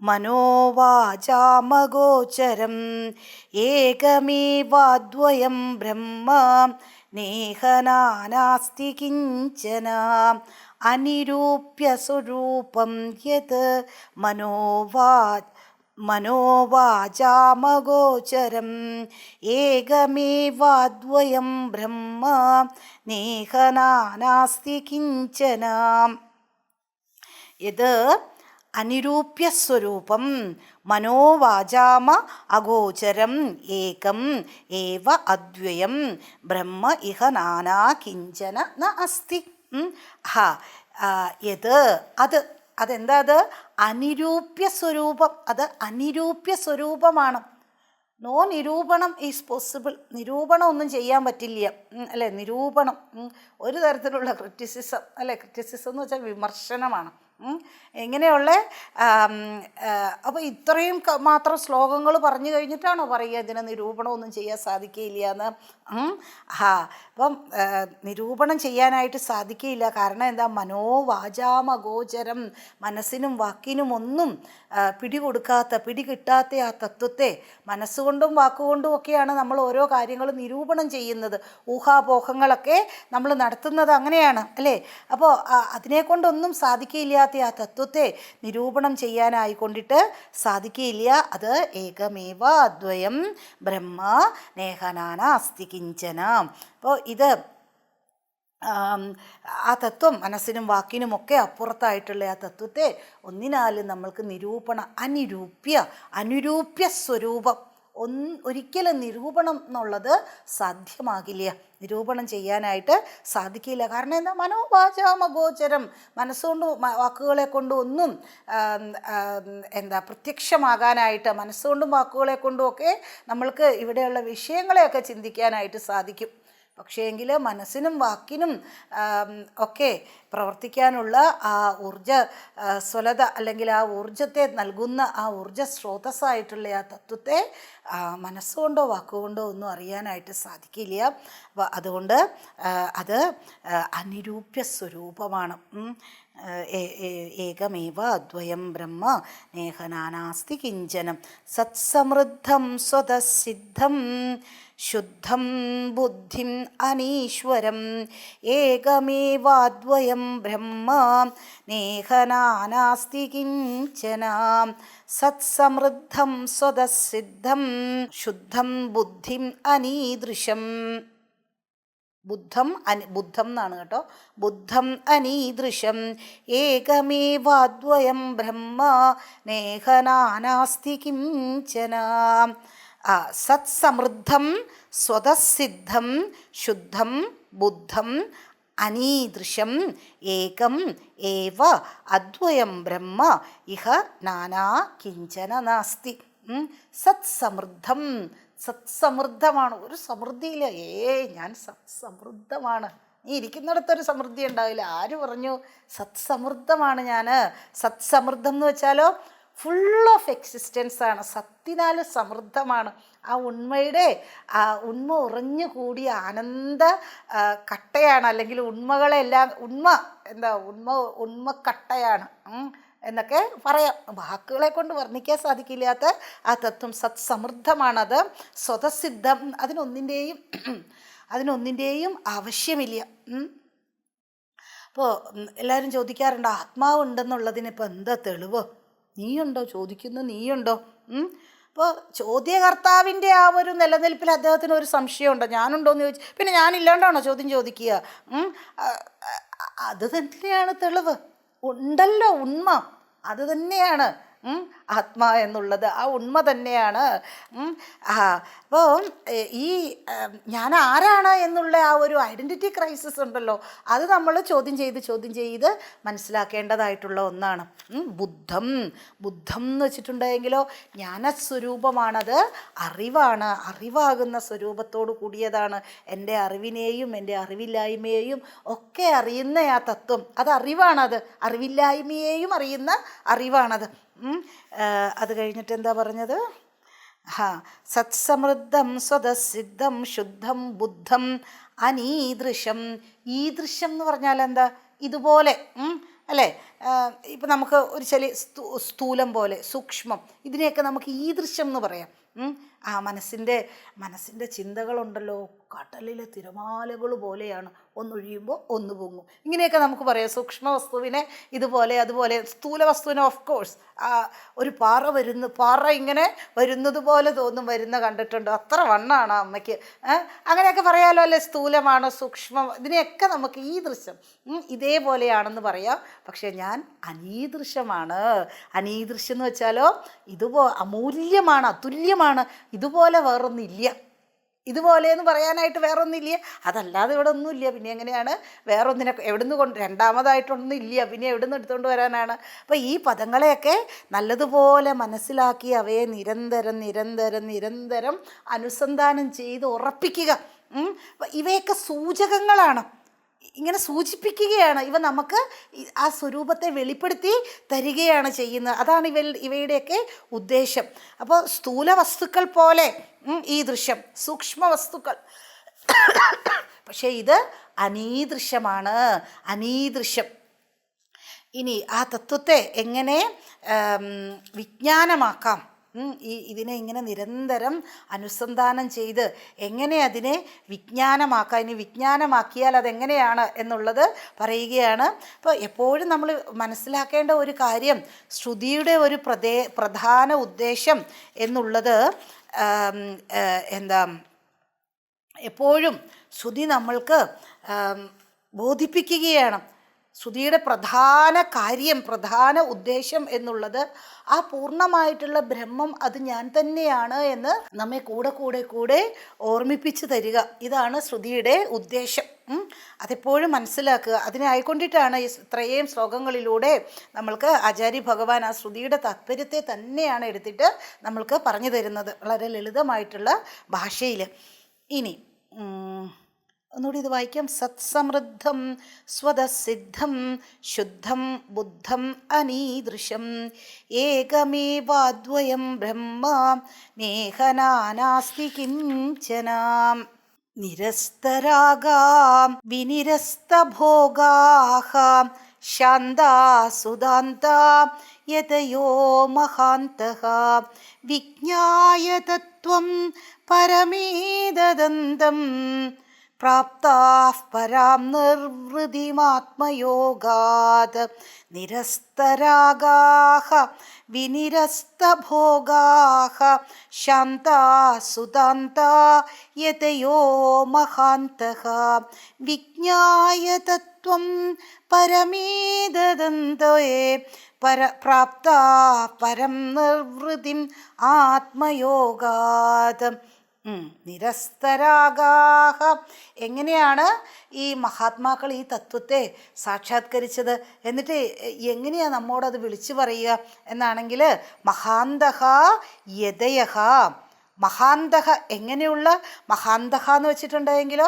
മനോവാചാമഗോചരം ഏകമേവാദ്വയം ബ്രഹ്മ നേഹനാനാസ്തി കിഞ്ചന അനിരൂപ്യ സ്വരൂപം യത് മനോവാചാമഗോചരം ഏകമേവാദ്വയം ബ്രഹ്മ നേഹനാനാസ്തി കിഞ്ചന. ഇത് അനിരൂപ്യസ്വരൂപം മനോവാചാമ അഗോചരം ഏകം ഏവ അദ്വയം ബ്രഹ്മ ഇഹ നാനാ കിഞ്ചന ന അസ്തി. അതെന്താ? അത് അനിരൂപ്യ സ്വരൂപം, അത് അനിരൂപ്യ സ്വരൂപമാണ്. നോ നിരൂപണം ഈസ് പോസിബിൾ. നിരൂപണം ഒന്നും ചെയ്യാൻ പറ്റില്ല അല്ലേ? നിരൂപണം ഒരു തരത്തിലുള്ള ക്രിറ്റിസിസം അല്ലേ? ക്രിറ്റിസിസം എന്ന് വെച്ചാൽ വിമർശനമാണ്. എങ്ങനെയുള്ള അപ്പോൾ ഇത്രയും മാത്രം ശ്ലോകങ്ങൾ പറഞ്ഞു കഴിഞ്ഞിട്ടാണോ പറയുക ഇതിനെ നിരൂപണമൊന്നും ചെയ്യാൻ സാധിക്കുകയില്ല എന്ന്? അപ്പം നിരൂപണം ചെയ്യാനായിട്ട് സാധിക്കുകയില്ല. കാരണം എന്താ? മനോവാചാമഗോചരം, മനസ്സിനും വാക്കിനും ഒന്നും പിടികിട്ടാത്ത ആ തത്വത്തെ മനസ്സുകൊണ്ടും വാക്കുകൊണ്ടും ഒക്കെയാണ് നമ്മൾ ഓരോ കാര്യങ്ങളും നിരൂപണം ചെയ്യുന്നത്. ഊഹാപോഹങ്ങളൊക്കെ നമ്മൾ നടത്തുന്നത് അങ്ങനെയാണ് അല്ലേ? അപ്പോൾ അതിനെക്കൊണ്ടൊന്നും സാധിക്കില്ലാത്ത ആ തത്വത്തെ നിരൂപണം ചെയ്യാനായിക്കൊണ്ടിട്ട് സാധിക്കില്ല. അത് ഏകമേവ അദ്വയം ബ്രഹ്മ നേഹനാനാസ്തി കിഞ്ചന. അപ്പോൾ ഇത് ആ തത്വം മനസ്സിനും വാക്കിനുമൊക്കെ അപ്പുറത്തായിട്ടുള്ള ആ തത്വത്തെ ഒന്നിനാലും നമ്മൾക്ക് അനിരൂപ്യ സ്വരൂപം ഒരിക്കലും നിരൂപണം എന്നുള്ളത് സാധ്യമാകില്ല. നിരൂപണം ചെയ്യാനായിട്ട് സാധിക്കില്ല. കാരണം എന്താ? മനോവാചാമഗോചരം, മനസ്സുകൊണ്ട് വാക്കുകളെ കൊണ്ടും ഒന്നും പ്രത്യക്ഷമാകാനായിട്ട് മനസ്സുകൊണ്ടും വാക്കുകളെ കൊണ്ടും ഒക്കെ നമ്മൾക്ക് ഇവിടെയുള്ള വിഷയങ്ങളെയൊക്കെ ചിന്തിക്കാനായിട്ട് സാധിക്കും. പക്ഷേ എങ്കിൽ മനസ്സിനും വാക്കിനും ഒക്കെ പ്രവർത്തിക്കാനുള്ള ആ സ്വലത അല്ലെങ്കിൽ ആ ഊർജത്തെ നൽകുന്ന ആ ഊർജ സ്രോതസ്സായിട്ടുള്ള ആ തത്വത്തെ മനസ്സുകൊണ്ടോ വാക്കുകൊണ്ടോ ഒന്നും അറിയാനായിട്ട് സാധിക്കില്ല. അപ്പോൾ അതുകൊണ്ട് അത് അനിരൂപ്യ സ്വരൂപമാണ്. ഏകമേവ അദ്വയം ബ്രഹ്മ നേഹനാനാസ്തി കിഞ്ചനം സത്സമൃദ്ധം സ്വതസിദ്ധം ശുദ്ധം ബുദ്ധിം അനീശ്വരം ഏകമേവാദ്വയം ബ്രഹ്മ നേഹനാനാസ്തി കിഞ്ചന സത്സമൃദ്ധം സ്വതസിദ്ധം ശുദ്ധം ബുദ്ധിം അനീദൃശം. ബുദ്ധം എന്നാണ് കേട്ടോ. ബുദ്ധം അനീദൃശം ഏകമേവാദ്വയം ബ്രഹ്മ നേഹനാനാസ്തി കിഞ്ചന. സത്സമൃദ്ധം സ്വതസിദ്ധം ശുദ്ധം ബുദ്ധം അനീദൃശം ഏകം ഏവ അദ്വയം ബ്രഹ്മ ഇഹ നാനാ കിഞ്ചന നാസ്തി. സത്സമൃദ്ധം, സത്സമൃദ്ധമാണ്. ഒരു സമൃദ്ധിയില്ല. ഞാൻ സത്സമൃദ്ധമാണ്. നീ ഇരിക്കുന്നിടത്തൊരു സമൃദ്ധി ഉണ്ടാവില്ല. ആര് പറഞ്ഞു? സത്സമൃദ്ധമാണ് ഞാൻ. സത്സമൃദ്ധം എന്ന് വെച്ചാലോ ഫുൾ ഓഫ് എക്സിസ്റ്റൻസ് ആണ്. സത്തിനാൽ സമൃദ്ധമാണ്. ആ ഉണ്മയുടെ ഉണ്മ ഉറഞ്ഞു കൂടിയ ആനന്ദ കട്ടയാണ്. അല്ലെങ്കിൽ ഉണ്മകളെല്ലാം ഉണ്മക്കട്ടയാണ് എന്നൊക്കെ പറയാം. വാക്കുകളെ കൊണ്ട് വർണ്ണിക്കാൻ സാധിക്കില്ലാത്ത ആ തത്വം സത്സമൃദ്ധമാണത്. സ്വതസിദ്ധം, അതിനൊന്നിൻ്റെയും ആവശ്യമില്ല. അപ്പോൾ എല്ലാവരും ചോദിക്കാറുണ്ട് ആത്മാവ് ഉണ്ടെന്നുള്ളതിന് ഇപ്പോൾ എന്താ തെളിവ്? നീയുണ്ടോ? ചോദിക്കുന്നു, നീയുണ്ടോ? അപ്പോൾ ചോദ്യകർത്താവിൻ്റെ ആ ഒരു നിലനിൽപ്പിൽ അദ്ദേഹത്തിന് ഒരു സംശയമുണ്ടോ? ഞാനുണ്ടോ എന്ന് ചോദിച്ചു. പിന്നെ ഞാനില്ലാണ്ടാണോ ചോദ്യം ചോദിക്കുക? അത് തന്നെയാണ് തെളിവ്. ഉണ്ടല്ലോ ഉണ്മ, അത് തന്നെയാണ് ആത്മാ എന്നുള്ളത്. ആ ഉണ്മ തന്നെയാണ്. അപ്പോൾ ഈ ഞാൻ ആരാണ് എന്നുള്ള ആ ഒരു ഐഡൻറ്റിറ്റി ക്രൈസിസ് ഉണ്ടല്ലോ, അത് നമ്മൾ ചോദ്യം ചെയ്ത് മനസ്സിലാക്കേണ്ടതായിട്ടുള്ള ഒന്നാണ്. ബുദ്ധം എന്ന് വെച്ചിട്ടുണ്ടെങ്കിലോ ജ്ഞാനസ്വരൂപമാണത്, അറിവാണ്. അറിവാകുന്ന സ്വരൂപത്തോട് കൂടിയതാണ്. എൻ്റെ അറിവിനെയും എൻ്റെ അറിവില്ലായ്മയെയും ഒക്കെ അറിയുന്ന ആ തത്വം, അത് അറിവാണത്. അറിവില്ലായ്മയെയും അറിയുന്ന അറിവാണത്. അത് കഴിഞ്ഞിട്ട് എന്താ പറഞ്ഞത്? സത്സമൃദ്ധം സ്വതസിദ്ധം ശുദ്ധം ബുദ്ധം അനീദൃശം. ഈദൃശം എന്ന് പറഞ്ഞാൽ എന്താ? ഇതുപോലെ അല്ലേ? ഇപ്പം നമുക്ക് ഒരു ചെറിയ സ്ഥൂലം പോലെ സൂക്ഷ്മം, ഇതിനെയൊക്കെ നമുക്ക് ഈദൃശം എന്ന് പറയാം. മനസ്സിൻ്റെ ചിന്തകളുണ്ടല്ലോ കടലിലെ തിരമാലകൾ പോലെയാണ്. ഒന്നൊഴിയുമ്പോൾ ഒന്ന് പൊങ്ങും. ഇങ്ങനെയൊക്കെ നമുക്ക് പറയാം. സൂക്ഷ്മ വസ്തുവിനെ ഇതുപോലെ, അതുപോലെ സ്ഥൂല വസ്തുവിനെ ഓഫ് കോഴ്സ് ഒരു പാറ ഇങ്ങനെ വരുന്നത് പോലെ തോന്നും. കണ്ടിട്ടുണ്ടോ? അത്ര വണ്ണമാണ് അമ്മയ്ക്ക്. അങ്ങനെയൊക്കെ പറയാമല്ലോ അല്ലേ? സ്ഥൂലമാണ്, സൂക്ഷ്മം, ഇതിനെയൊക്കെ നമുക്ക് ഈ ദൃശ്യം ഇതേപോലെയാണെന്ന് പറയാം. പക്ഷേ ഞാൻ അനീദൃശ്യമാണ്. അനീദൃശ്യം എന്ന് വെച്ചാലോ അമൂല്യമാണ്, അതുല്യമാണ്. ഇതുപോലെ വേറൊന്നില്ല. ഇതുപോലെ എന്ന് പറയാനായിട്ട് വേറൊന്നില്ല. അതല്ലാതെ ഇവിടെ ഒന്നുമില്ല. പിന്നെ എങ്ങനെയാണ് വേറൊന്നിനെ രണ്ടാമതായിട്ടൊന്നും ഇല്ല. പിന്നെ എവിടെ നിന്ന് എടുത്തുകൊണ്ട് വരാനാണ്? അപ്പോൾ ഈ പദങ്ങളെയൊക്കെ നല്ലതുപോലെ മനസ്സിലാക്കി അവയെ നിരന്തരം അനുസന്ധാനം ചെയ്ത് ഉറപ്പിക്കുക. ഇവയൊക്കെ സൂചകങ്ങളാണ്, ഇങ്ങനെ സൂചിപ്പിക്കുകയാണ്. ഇവ നമുക്ക് ആ സ്വരൂപത്തെ വെളിപ്പെടുത്തി തരികയാണ് ചെയ്യുന്നത്. അതാണ് ഇവയുടെയൊക്കെ ഉദ്ദേശം. അപ്പോൾ സ്ഥൂല വസ്തുക്കൾ പോലെ ഈ ദൃശ്യം സൂക്ഷ്മ വസ്തുക്കൾ, പക്ഷേ ഇത് അനീദൃശ്യമാണ്. അനീദൃശ്യം. ഇനി ആ തത്വത്തെ എങ്ങനെ വിജ്ഞാനമാക്കാം? ഇതിനെ ഇങ്ങനെ നിരന്തരം അനുസന്ധാനം ചെയ്ത് എങ്ങനെ അതിനെ വിജ്ഞാനമാക്കാം? ഇനി വിജ്ഞാനമാക്കിയാൽ അതെങ്ങനെയാണ് എന്നുള്ളത് പറയുകയാണ്. അപ്പോൾ എപ്പോഴും നമ്മൾ മനസ്സിലാക്കേണ്ട ഒരു കാര്യം, ശ്രുതിയുടെ ഒരു പ്രധാന ഉദ്ദേശം എന്നുള്ളത് എപ്പോഴും ശ്രുതി നമ്മൾക്ക് ബോധിപ്പിക്കുകയാണ്. ശ്രുതിയുടെ പ്രധാന കാര്യം, പ്രധാന ഉദ്ദേശം എന്നുള്ളത് ആ പൂർണ്ണമായിട്ടുള്ള ബ്രഹ്മം അത് ഞാൻ തന്നെയാണ് എന്ന് നമ്മെ കൂടെ ഓർമ്മിപ്പിച്ച് തരിക. ഇതാണ് ശ്രുതിയുടെ ഉദ്ദേശം. അതെപ്പോഴും മനസ്സിലാക്കുക. അതിനായിക്കൊണ്ടിട്ടാണ് ഇത്രയും ശ്ലോകങ്ങളിലൂടെ നമ്മൾക്ക് ആചാര്യ ഭഗവാൻ ആ ശ്രുതിയുടെ താത്പര്യത്തെ തന്നെയാണ് എടുത്തിട്ട് നമ്മൾക്ക് പറഞ്ഞു തരുന്നത് വളരെ ലളിതമായിട്ടുള്ള ഭാഷയിൽ. ഇനി ഒന്നുകൂടി ഇത് വായിക്കാം. സത്സമൃദ്ധം സ്വതസിദ്ധം ശുദ്ധം ബുദ്ധം അനീദൃശം ഏകമേവാദ്വയം ബ്രഹ്മ നേഹനാനാസ്തി കിഞ്ചന നിരസ്തരാഗാം വിനിരസ്തഭോഗാഃ ശാന്താ സുദാന്താ യതയോ മഹാന്തഃ വിജ്ഞായ തത്വം പരമേദന്തം പ്രാപ്താഃ പരാം നിർവൃതിമാത്മയോഗാത് നിരസ്തരാഗാഃ വിനിരസ്തഭോഗാഃ ശാന്താഃ സുതാന്താഃ യതയോ മഹാന്തഃ വിജ്ഞായ തത്വം പരമേതദന്തയേ പ്രാപ്താഃ പരം നിർവൃതിം ആത്മയോഗാത്. നിരസ്തരാഗാഹ. എങ്ങനെയാണ് ഈ മഹാത്മാക്കൾ ഈ തത്വത്തെ സാക്ഷാത്കരിച്ചത്? എന്നിട്ട് എങ്ങനെയാണ് നമ്മോടത് വിളിച്ചു പറയുക എന്നാണെങ്കിൽ, മഹാന്തഹ യതയഹ. മഹാന്തഹ എങ്ങനെയുള്ള മഹാന്തഹ എന്ന് വെച്ചിട്ടുണ്ടെങ്കിലോ,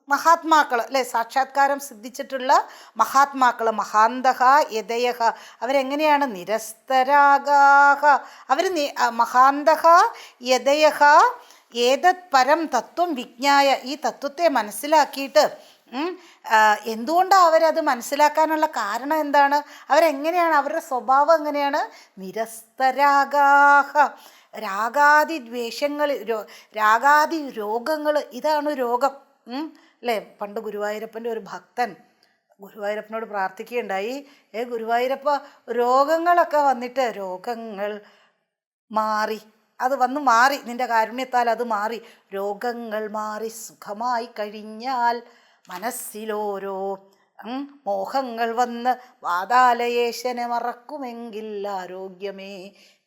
മഹാത്മാക്കൾ അല്ലേ, സാക്ഷാത്കാരം സിദ്ധിച്ചിട്ടുള്ള മഹാത്മാക്കൾ. മഹാന്തഹ യതയഹ അവരെങ്ങനെയാണ്? നിരസ്തരാഗാഹ. അവർ മഹാന്തഹ യതയഹ ഏതത് പരം തത്വം വിജ്ഞായ. ഈ തത്വത്തെ മനസ്സിലാക്കിയിട്ട് എന്തുകൊണ്ടാണ് അവരത് മനസ്സിലാക്കാനുള്ള കാരണം എന്താണ്? അവരെങ്ങനെയാണ്, അവരുടെ സ്വഭാവം എങ്ങനെയാണ്? നിരസ്തരാഗാഹ. രാഗാദി ദ്വേഷങ്ങൾ, രാഗാദി രോഗങ്ങൾ, ഇതാണ് രോഗം അല്ലേ. പണ്ട് ഗുരുവായൂരപ്പൻ്റെ ഒരു ഭക്തൻ ഗുരുവായൂരപ്പനോട് പ്രാർത്ഥിക്കുകയുണ്ടായി, ഗുരുവായൂരപ്പ രോഗങ്ങളൊക്കെ വന്നിട്ട്, രോഗങ്ങൾ മാറി, അത് വന്ന് മാറി, നിൻ്റെ കാരുണ്യത്താൽ അത് മാറി. രോഗങ്ങൾ മാറി സുഖമായി കഴിഞ്ഞാൽ മനസ്സിലോരോ മോഹങ്ങൾ വന്ന് വാതാലയേശനെ മറക്കുമെങ്കിൽ ആരോഗ്യമേ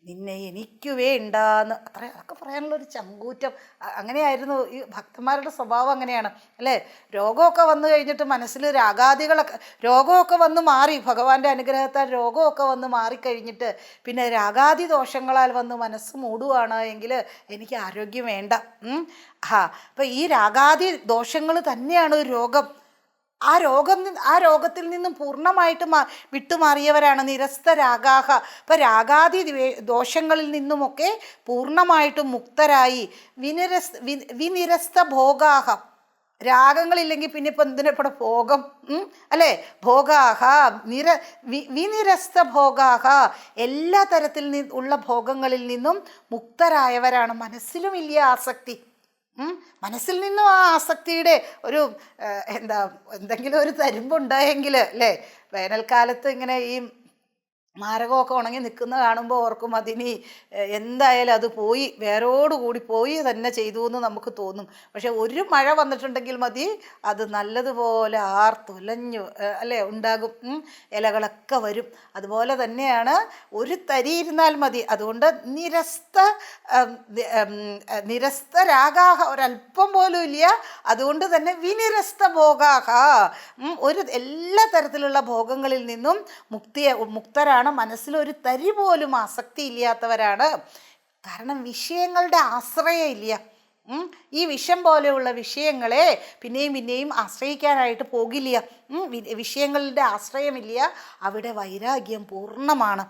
നിന്നെ എനിക്ക് വേണ്ടാന്ന്. അതൊക്കെ പറയാനുള്ളൊരു ചങ്കൂറ്റം. അങ്ങനെയായിരുന്നു ഈ ഭക്തന്മാരുടെ സ്വഭാവം, അങ്ങനെയാണ് അല്ലേ. രോഗമൊക്കെ വന്നു കഴിഞ്ഞിട്ട് മനസ്സിൽ രാഗാദികളൊക്കെ, രോഗമൊക്കെ വന്ന് മാറി, ഭഗവാന്റെ അനുഗ്രഹത്താൽ രോഗമൊക്കെ വന്ന് മാറിക്കഴിഞ്ഞിട്ട് പിന്നെ രാഗാദി ദോഷങ്ങളാൽ വന്ന് മനസ്സ് മൂടുകയാണ് എങ്കിൽ എനിക്ക് ആരോഗ്യം വേണ്ട. അപ്പം ഈ രാഗാദി ദോഷങ്ങൾ തന്നെയാണ് ഒരു രോഗം. ആ രോഗത്തിൽ നിന്നും പൂർണ്ണമായിട്ട് വിട്ടുമാറിയവരാണ് നിരസ്തരാഗാഹ. അപ്പം രാഗാദി ദോഷങ്ങളിൽ നിന്നുമൊക്കെ പൂർണ്ണമായിട്ടും മുക്തരായി. വിനിരസ്ത ഭോഗാഹ. രാഗങ്ങളില്ലെങ്കിൽ പിന്നെ ഇപ്പം എന്തിനെവിടെ ഭോഗം അല്ലേ. ഭോഗാഹ വിനിരസ്ത ഭോഗാഹ. എല്ലാ തരത്തിൽ ഉള്ള ഭോഗങ്ങളിൽ നിന്നും മുക്തരായവരാണ്. മനസ്സിലുമില്ല ആസക്തി. മനസ്സിൽ നിന്നും ആ ആസക്തിയുടെ ഒരു എന്തെങ്കിലും ഒരു തരിമ്പുണ്ടായെങ്കിൽ അല്ലേ. വേനൽക്കാലത്ത് ഇങ്ങനെ ഈ മാരകമൊക്കെ ഉണങ്ങി നിൽക്കുന്ന കാണുമ്പോൾ ഓർക്കും അതിനി എന്തായാലും അത് പോയി, വേരോടുകൂടി പോയി തന്നെ ചെയ്തു എന്ന് നമുക്ക് തോന്നും. പക്ഷെ ഒരു മഴ വന്നിട്ടുണ്ടെങ്കിൽ മതി, അത് നല്ലതുപോലെ ആർത്തുലഞ്ഞു അല്ലേ ഉണ്ടാകും, ഇലകളൊക്കെ വരും. അതുപോലെ തന്നെയാണ് ഒരു തരി ഇരുന്നാൽ മതി. അതുകൊണ്ട് നിരസ്തരാഗാഹ, ഒരല്പം പോലും ഇല്ല. അതുകൊണ്ട് തന്നെ വിനിരസ്ത ഭോഗാഹ, എല്ലാ തരത്തിലുള്ള ഭോഗങ്ങളിൽ നിന്നും മുക്തരാണ്. മനസ്സിലൊരു തരി പോലും ആസക്തി ഇല്ലാത്തവരാണ്. കാരണം വിഷയങ്ങളുടെ ആശ്രയം ഇല്ല. ഈ വിഷം പോലെയുള്ള വിഷയങ്ങളെ പിന്നെയും പിന്നെയും ആശ്രയിക്കാനായിട്ട് പോകില്ല. വിഷയങ്ങളുടെ ആശ്രയമില്ല. അവിടെ വൈരാഗ്യം പൂർണ്ണമാണ്.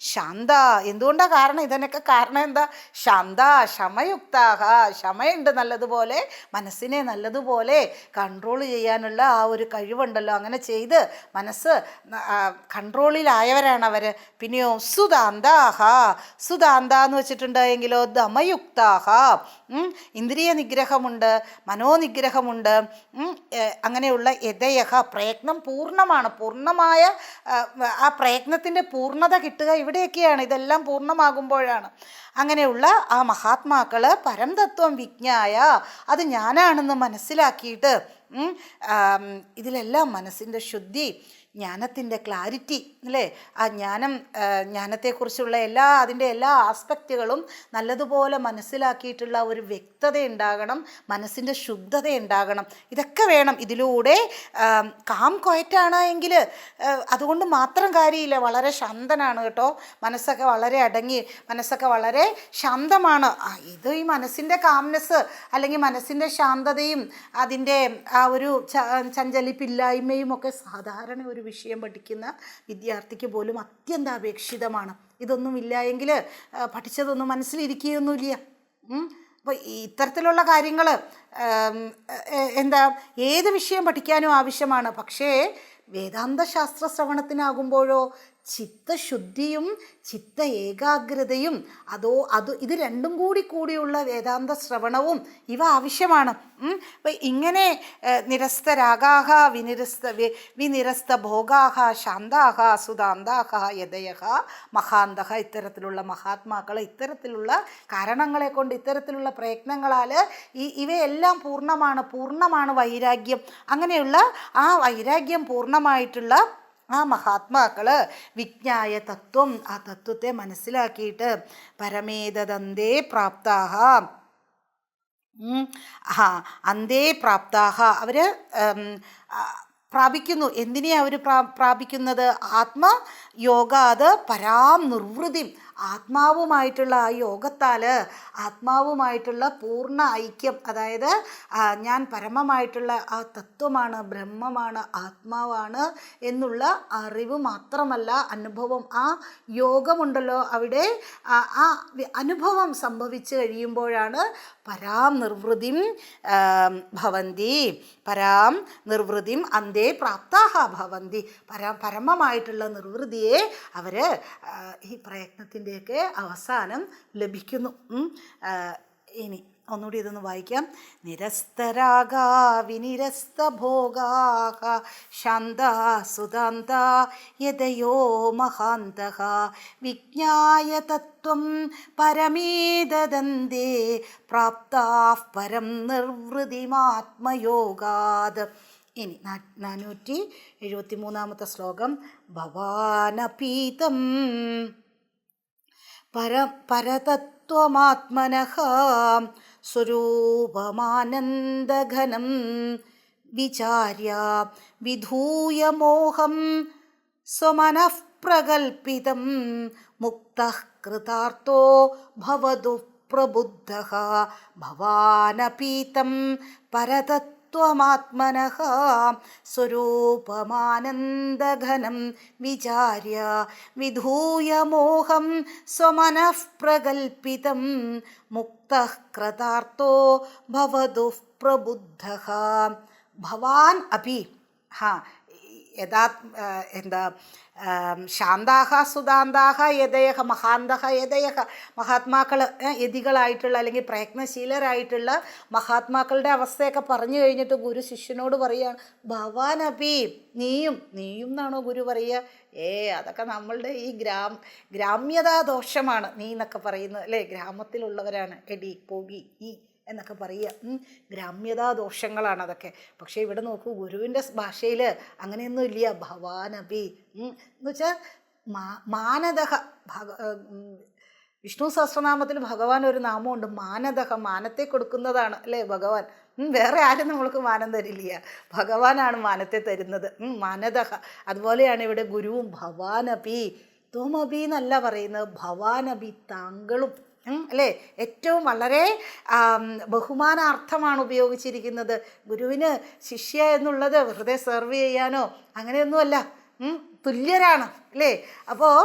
ശാന്ത. എന്തുകൊണ്ടാണ് കാരണം? ഇതിനൊക്കെ കാരണം എന്താ? ശാന്ത ക്ഷമയുക്താഹ. ക്ഷമയുണ്ട് നല്ലതുപോലെ, മനസ്സിനെ നല്ലതുപോലെ കൺട്രോൾ ചെയ്യാനുള്ള ആ ഒരു കഴിവുണ്ടല്ലോ. അങ്ങനെ ചെയ്ത് മനസ്സ് കൺട്രോളിലായവരാണ് അവർ. പിന്നെയോ സുതാന്താഹ. സുതാന്ത എന്ന് വെച്ചിട്ടുണ്ടെങ്കിലോ ദമയുക്താഹ. ഇന്ദ്രിയ നിഗ്രഹമുണ്ട്, മനോനിഗ്രഹമുണ്ട്. അങ്ങനെയുള്ള യഥയഹ. പ്രയത്നം പൂർണ്ണമാണ്. പൂർണ്ണമായ ആ പ്രയത്നത്തിൻ്റെ പൂർണ്ണത കിട്ടുക ഇവിടെയൊക്കെയാണ്. ഇതെല്ലാം പൂർണ്ണമാകുമ്പോഴാണ്. അങ്ങനെയുള്ള ആ മഹാത്മാക്കൾ പരംതത്വം വിജ്ഞായ, അത് ഞാനാണെന്ന് മനസ്സിലാക്കിയിട്ട് ഇതിലെല്ലാം മനസ്സിൻ്റെ ശുദ്ധി, ജ്ഞാനത്തിൻ്റെ ക്ലാരിറ്റി അല്ലേ, ആ ജ്ഞാനത്തെക്കുറിച്ചുള്ള അതിൻ്റെ എല്ലാ ആസ്പെക്റ്റുകളും നല്ലതുപോലെ മനസ്സിലാക്കിയിട്ടുള്ള ഒരു വ്യക്തത ഉണ്ടാകണം, മനസ്സിൻ്റെ ശുദ്ധത ഉണ്ടാകണം. ഇതൊക്കെ വേണം. ഇതിലൂടെ കാം ക്വയറ്റാണ് എങ്കിൽ അതുകൊണ്ട് മാത്രം കാര്യമില്ല. വളരെ ശാന്തനാണ് കേട്ടോ, മനസ്സൊക്കെ വളരെ അടങ്ങി, മനസ്സൊക്കെ വളരെ ശാന്തമാണ്. ഇത് ഈ മനസ്സിൻ്റെ കാംനെസ് അല്ലെങ്കിൽ മനസ്സിൻ്റെ ശാന്തതയും അതിൻ്റെ ആ ഒരു ചഞ്ചലിപ്പില്ലായ്മയും ഒക്കെ സാധാരണ ഒരു വിഷയം പഠിക്കുന്ന വിദ്യാർത്ഥിക്ക് പോലും അത്യന്താപേക്ഷിതമാണ്. ഇതൊന്നുമില്ല എങ്കിൽ പഠിച്ചതൊന്നും മനസ്സിലിരിക്കുകയൊന്നുമില്ല. അപ്പോൾ ഇത്തരത്തിലുള്ള കാര്യങ്ങൾ ഏത് വിഷയം പഠിക്കാനും ആവശ്യമാണ്. പക്ഷേ വേദാന്ത ശാസ്ത്ര ശ്രവണത്തിനാകുമ്പോഴോ ചിത്തശുദ്ധിയും ചിത്ത ഏകാഗ്രതയും ഇത് രണ്ടും കൂടിയുള്ള വേദാന്ത ശ്രവണവും ഇവ ആവശ്യമാണ്. അപ്പം ഇങ്ങനെ നിരസ്തരാഗാഹ വിനിരസ്ത ഭോഗാഹ ശാന്താഹ സുതാന്താഹ യദയഹ മഹാന്തഹ, ഇത്തരത്തിലുള്ള മഹാത്മാക്കൾ ഇത്തരത്തിലുള്ള കാരണങ്ങളെ കൊണ്ട് ഇത്തരത്തിലുള്ള പ്രയത്നങ്ങളാൽ ഇവയെല്ലാം പൂർണ്ണമാണ് വൈരാഗ്യം. അങ്ങനെയുള്ള ആ വൈരാഗ്യം പൂർണ്ണമായിട്ടുള്ള ആ മഹാത്മാക്കൾ വിജ്ഞായ തത്വം, ആ തത്വത്തെ മനസ്സിലാക്കിയിട്ട് പരമേതദന്തേ പ്രാപ്താഹ, അന്തേ പ്രാപ്താഹ, അവർ പ്രാപിക്കുന്നു. എന്തിനെയാണ് അവർ പ്രാപിക്കുന്നത്? ആത്മയോഗാത് പരാം നിർവൃതി, ആത്മാവുമായിട്ടുള്ള ആ യോഗത്താൽ ആത്മാവുമായിട്ടുള്ള പൂർണ്ണ ഐക്യം, അതായത് ഞാൻ പരമമായിട്ടുള്ള ആ തത്വമാണ്, ബ്രഹ്മമാണ്, ആത്മാവാണ് എന്നുള്ള അറിവ് മാത്രമല്ല അനുഭവം. ആ യോഗമുണ്ടല്ലോ, അവിടെ ആ അനുഭവം സംഭവിച്ചു കഴിയുമ്പോഴാണ് പരാം നിർവൃതിം ഭവന്തി, പരാം നിർവൃതിം അന്തേ പ്രാപ്താഹ ഭവന്തി, പരമമായിട്ടുള്ള നിർവൃതിയെ അവർ ഈ പ്രയത്നത്തിൻ്റെയൊക്കെ അവസാനം ലഭിക്കുന്നു. ഇനി ഒന്നുകൂടി ഇതൊന്ന് വായിക്കാം. നിരസ്തരാഗാ വിനിരസ്ത ഭോഗാഹ ശാന്താ സുതാന്താ യദയോ മഹാന്തഃ വിജ്ഞായ തത്വം പരമേതദന്തേ പ്രാപ്താഃ പരം നിർവൃതിമാത്മയോഗാത്. ഇനി 473 ശ്ലോകം. ഭവാനപീതം പരതത്വമാത്മനഃ സ്വരൂപമാനന്ദഘനം വിചാര്യ വിധൂയ മോഹം സ്വമനഃ പ്രകൽപിതം മുക്തഃ കൃതാർത്ഥോ ഭവതു പ്രബുദ്ധഃ. ഭവാനപീതം പരതത്വമാത്മനഃ സ്വരൂപമാനന്ദഘനം വിചാര്യ വിധൂയ മോഹം സ്വമനഃ പ്രകൽപിതം മുക്തഃ കൃതാർത്ഥോ ഭവതു പ്രബുദ്ധഃ. ഭവാൻ അപി ശാന്താഹ സുതാന്താഹ യദയഹ മഹാന്തഹ യദയഹ, മഹാത്മാക്കൾ യതികളായിട്ടുള്ള അല്ലെങ്കിൽ പ്രയത്നശീലരായിട്ടുള്ള മഹാത്മാക്കളുടെ അവസ്ഥയൊക്കെ പറഞ്ഞു കഴിഞ്ഞിട്ട് ഗുരു ശിഷ്യനോട് പറയുകയാണ് ഭവാനപി, നീയും എന്നാണോ ഗുരു പറയുക? അതൊക്കെ നമ്മളുടെ ഈ ഗ്രാമ്യതാ ദോഷമാണ് നീ എന്നൊക്കെ പറയുന്നത് അല്ലേ. ഗ്രാമത്തിലുള്ളവരാണ് എടി പോകി നീ എന്നൊക്കെ പറയുക, ഗ്രാമ്യതാ ദോഷങ്ങളാണ് അതൊക്കെ. പക്ഷേ ഇവിടെ നോക്കൂ, ഗുരുവിൻ്റെ ഭാഷയിൽ അങ്ങനെയൊന്നും ഇല്ല. ഭവാനപി എന്ന് വെച്ചാൽ മാനദഹ. വിഷ്ണു സഹസ്രനാമത്തിൽ ഭഗവാൻ ഒരു നാമമുണ്ട്, മാനദഹ, മാനത്തെ കൊടുക്കുന്നതാണ് അല്ലേ ഭഗവാൻ. വേറെ ആരും നമ്മൾക്ക് മാനം തരില്ല, ഭഗവാനാണ് മാനത്തെ തരുന്നത്. മാനദഹ. അതുപോലെയാണ് ഇവിടെ ഗുരുവും. ഭവാനപി, ത്വമപി എന്നല്ല പറയുന്നത്, ഭവാനപി, താങ്കളും അല്ലേ. ഏറ്റവും വളരെ ബഹുമാനാർത്ഥമാണ് ഉപയോഗിച്ചിരിക്കുന്നത്. ഗുരുവിന് ശിഷ്യ എന്നുള്ളത് വെറുതെ സെർവ് ചെയ്യാനോ അങ്ങനെയൊന്നുമല്ല, തുല്യരാണ് അല്ലേ. അപ്പോൾ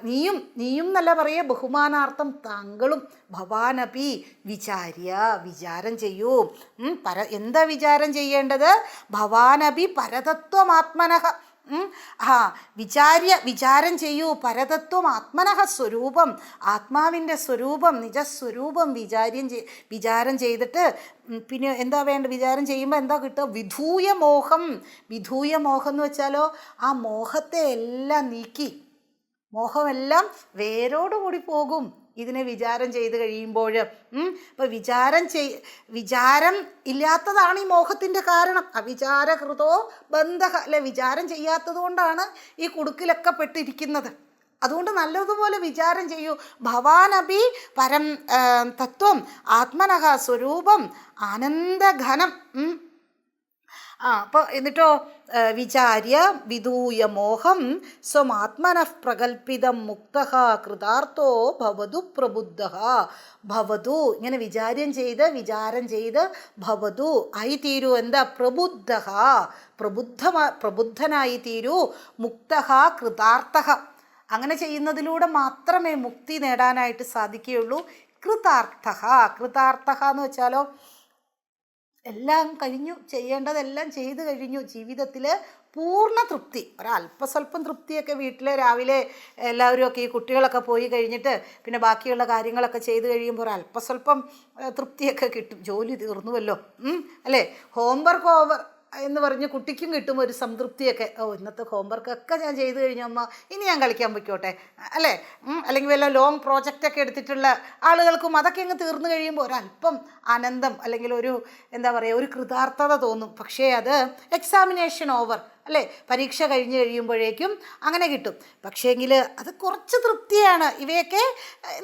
നീയും എന്നല്ല പറയുക, ബഹുമാനാർത്ഥം താങ്കളും. ഭവാനപി വിചാര്യ, വിചാരം ചെയ്യൂ. എന്താ വിചാരം ചെയ്യേണ്ടത്? ഭവാനപി പരതത്വമാത്മനഃ, വിചാരം ചെയ്യൂ. പരതത്വം ആത്മനഃ സ്വരൂപം, ആത്മാവിൻ്റെ സ്വരൂപം, നിജസ്വരൂപം വിചാരം ചെയ്തിട്ട് പിന്നെ എന്താ വേണ്ട? വിചാരം ചെയ്യുമ്പോൾ എന്താ കിട്ടുക? വിധൂയ മോഹം. വിധൂയ മോഹം എന്ന് വെച്ചാലോ, ആ മോഹത്തെ എല്ലാം നീക്കി, മോഹമെല്ലാം വേരോടുകൂടി പോകും ഇതിനെ വിചാരം ചെയ്ത് കഴിയുമ്പോൾ. അപ്പോൾ വിചാരം ഇല്ലാത്തതാണ് ഈ മോഹത്തിൻ്റെ കാരണം. അവിചാരകൃതോ ബന്ധഃ അല്ലെ. വിചാരം ചെയ്യാത്തത് കൊണ്ടാണ് ഈ കുടുക്കിലൊക്കെ പെട്ടിരിക്കുന്നത്. അതുകൊണ്ട് നല്ലതുപോലെ വിചാരം ചെയ്യൂ. ഭവാനപി പരം തത്വം ആത്മനഃ സ്വരൂപം ആനന്ദഘനം. അപ്പോൾ എന്നിട്ടോ വിചാര്യ വിധൂയ മോഹം സ്വമാത്മനഃ പ്രകൽപിതം മുക്തഃ കൃതാർത്ഥോ ഭവതു പ്രബുദ്ധഃ. ഭവതു, ഇങ്ങനെ വിചാരം ചെയ്ത് ഭവതു ആയി തീരൂ. എന്താ? പ്രബുദ്ധഃ, പ്രബുദ്ധനായി തീരൂ. മുക്തഃ കൃതാർത്ഥഃ. അങ്ങനെ ചെയ്യുന്നതിലൂടെ മാത്രമേ മുക്തി നേടാനായിട്ട് സാധിക്കുകയുള്ളൂ. കൃതാർത്ഥഃ എന്ന് വെച്ചാലോ, എല്ലാം കഴിഞ്ഞു, ചെയ്യേണ്ടതെല്ലാം ചെയ്തു കഴിഞ്ഞു, ജീവിതത്തിൽ പൂർണ്ണ തൃപ്തി. ഒരല്പസ്വല്പം തൃപ്തിയൊക്കെ വീട്ടിൽ രാവിലെ എല്ലാവരും ഒക്കെ ഈ കുട്ടികളൊക്കെ പോയി കഴിഞ്ഞിട്ട് പിന്നെ ബാക്കിയുള്ള കാര്യങ്ങളൊക്കെ ചെയ്ത് കഴിയുമ്പോൾ ഒരല്പസ്വല്പം തൃപ്തിയൊക്കെ കിട്ടും. ജോലി തീർന്നുവല്ലോ, അല്ലേ? ഹോംവർക്ക് ഓവർ എന്ന് പറഞ്ഞ് കുട്ടിക്കും കിട്ടും ഒരു സംതൃപ്തിയൊക്കെ. ഇന്നത്തെ ഹോംവർക്കൊക്കെ ഞാൻ ചെയ്ത് കഴിഞ്ഞ അമ്മ, ഇനി ഞാൻ കളിക്കാൻ പൊയ്ക്കോട്ടെ, അല്ലേ? അല്ലെങ്കിൽ വല്ല ലോങ് പ്രോജക്റ്റൊക്കെ എടുത്തിട്ടുള്ള ആളുകൾക്കും അതൊക്കെ അങ്ങ് തീർന്നു കഴിയുമ്പോൾ ഒരല്പം ആനന്ദം അല്ലെങ്കിൽ ഒരു എന്താ പറയുക, ഒരു കൃതാർത്ഥത തോന്നും. പക്ഷേ അത് എക്സാമിനേഷൻ ഓവർ, അല്ലേ? പരീക്ഷ കഴിഞ്ഞ് കഴിയുമ്പോഴേക്കും അങ്ങനെ കിട്ടും. പക്ഷേങ്കിൽ അത് കുറച്ച് തൃപ്തിയാണ്. ഇവയൊക്കെ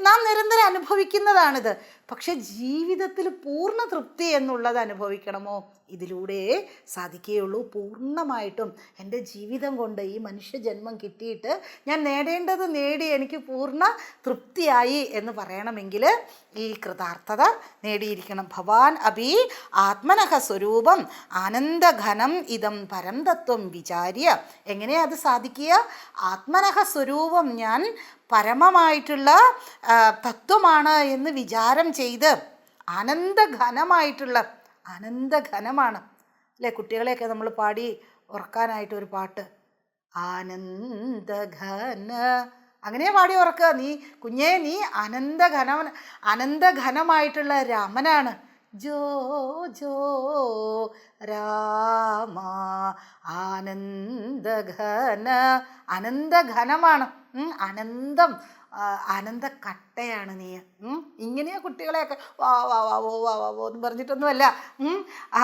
നാം നിരന്തരം അനുഭവിക്കുന്നതാണിത്. പക്ഷെ ജീവിതത്തിൽ പൂർണ്ണ തൃപ്തി എന്നുള്ളത് അനുഭവിക്കണമോ? ഇതിലൂടെ സാധിക്കുകയുള്ളൂ. പൂർണ്ണമായിട്ടും എൻ്റെ ജീവിതം കൊണ്ട് ഈ മനുഷ്യജന്മം കിട്ടിയിട്ട് ഞാൻ നേടേണ്ടത് നേടി എനിക്ക് പൂർണ്ണ തൃപ്തിയായി എന്ന് പറയണമെങ്കിൽ ഈ കൃതാർത്ഥത നേടിയിരിക്കണം. ഭവാൻ അഭി ആത്മനഃ സ്വരൂപം ആനന്ദഘനം ഇതം പരം തത്വം വിചാര്യ. എങ്ങനെയാ അത് സാധിക്കുക? ആത്മനഃ സ്വരൂപം, ഞാൻ പരമമായിട്ടുള്ള തത്വമാണ് എന്ന് വിചാരം ചെയ്ത്, ആനന്ദഘനമാണ്, അല്ലേ? കുട്ടികളെയൊക്കെ നമ്മൾ പാടി ഉറക്കാനായിട്ടൊരു പാട്ട്, ആനന്ദഘന, അങ്ങനെ പാടി ഉറക്കുക. നീ കുഞ്ഞേ, നീ അനന്തഘനമായിട്ടുള്ള രാമനാണ്. ജോ ജോ രാമ അനന്തഘനമാണ്. അനന്തം, ആനന്ദക്കട്ടയാണ് നീ. ഇങ്ങനെയാ കുട്ടികളെയൊക്കെ വാ വാ വാ വോ വാ വാ വോ എന്ന് പറഞ്ഞിട്ടൊന്നുമല്ല,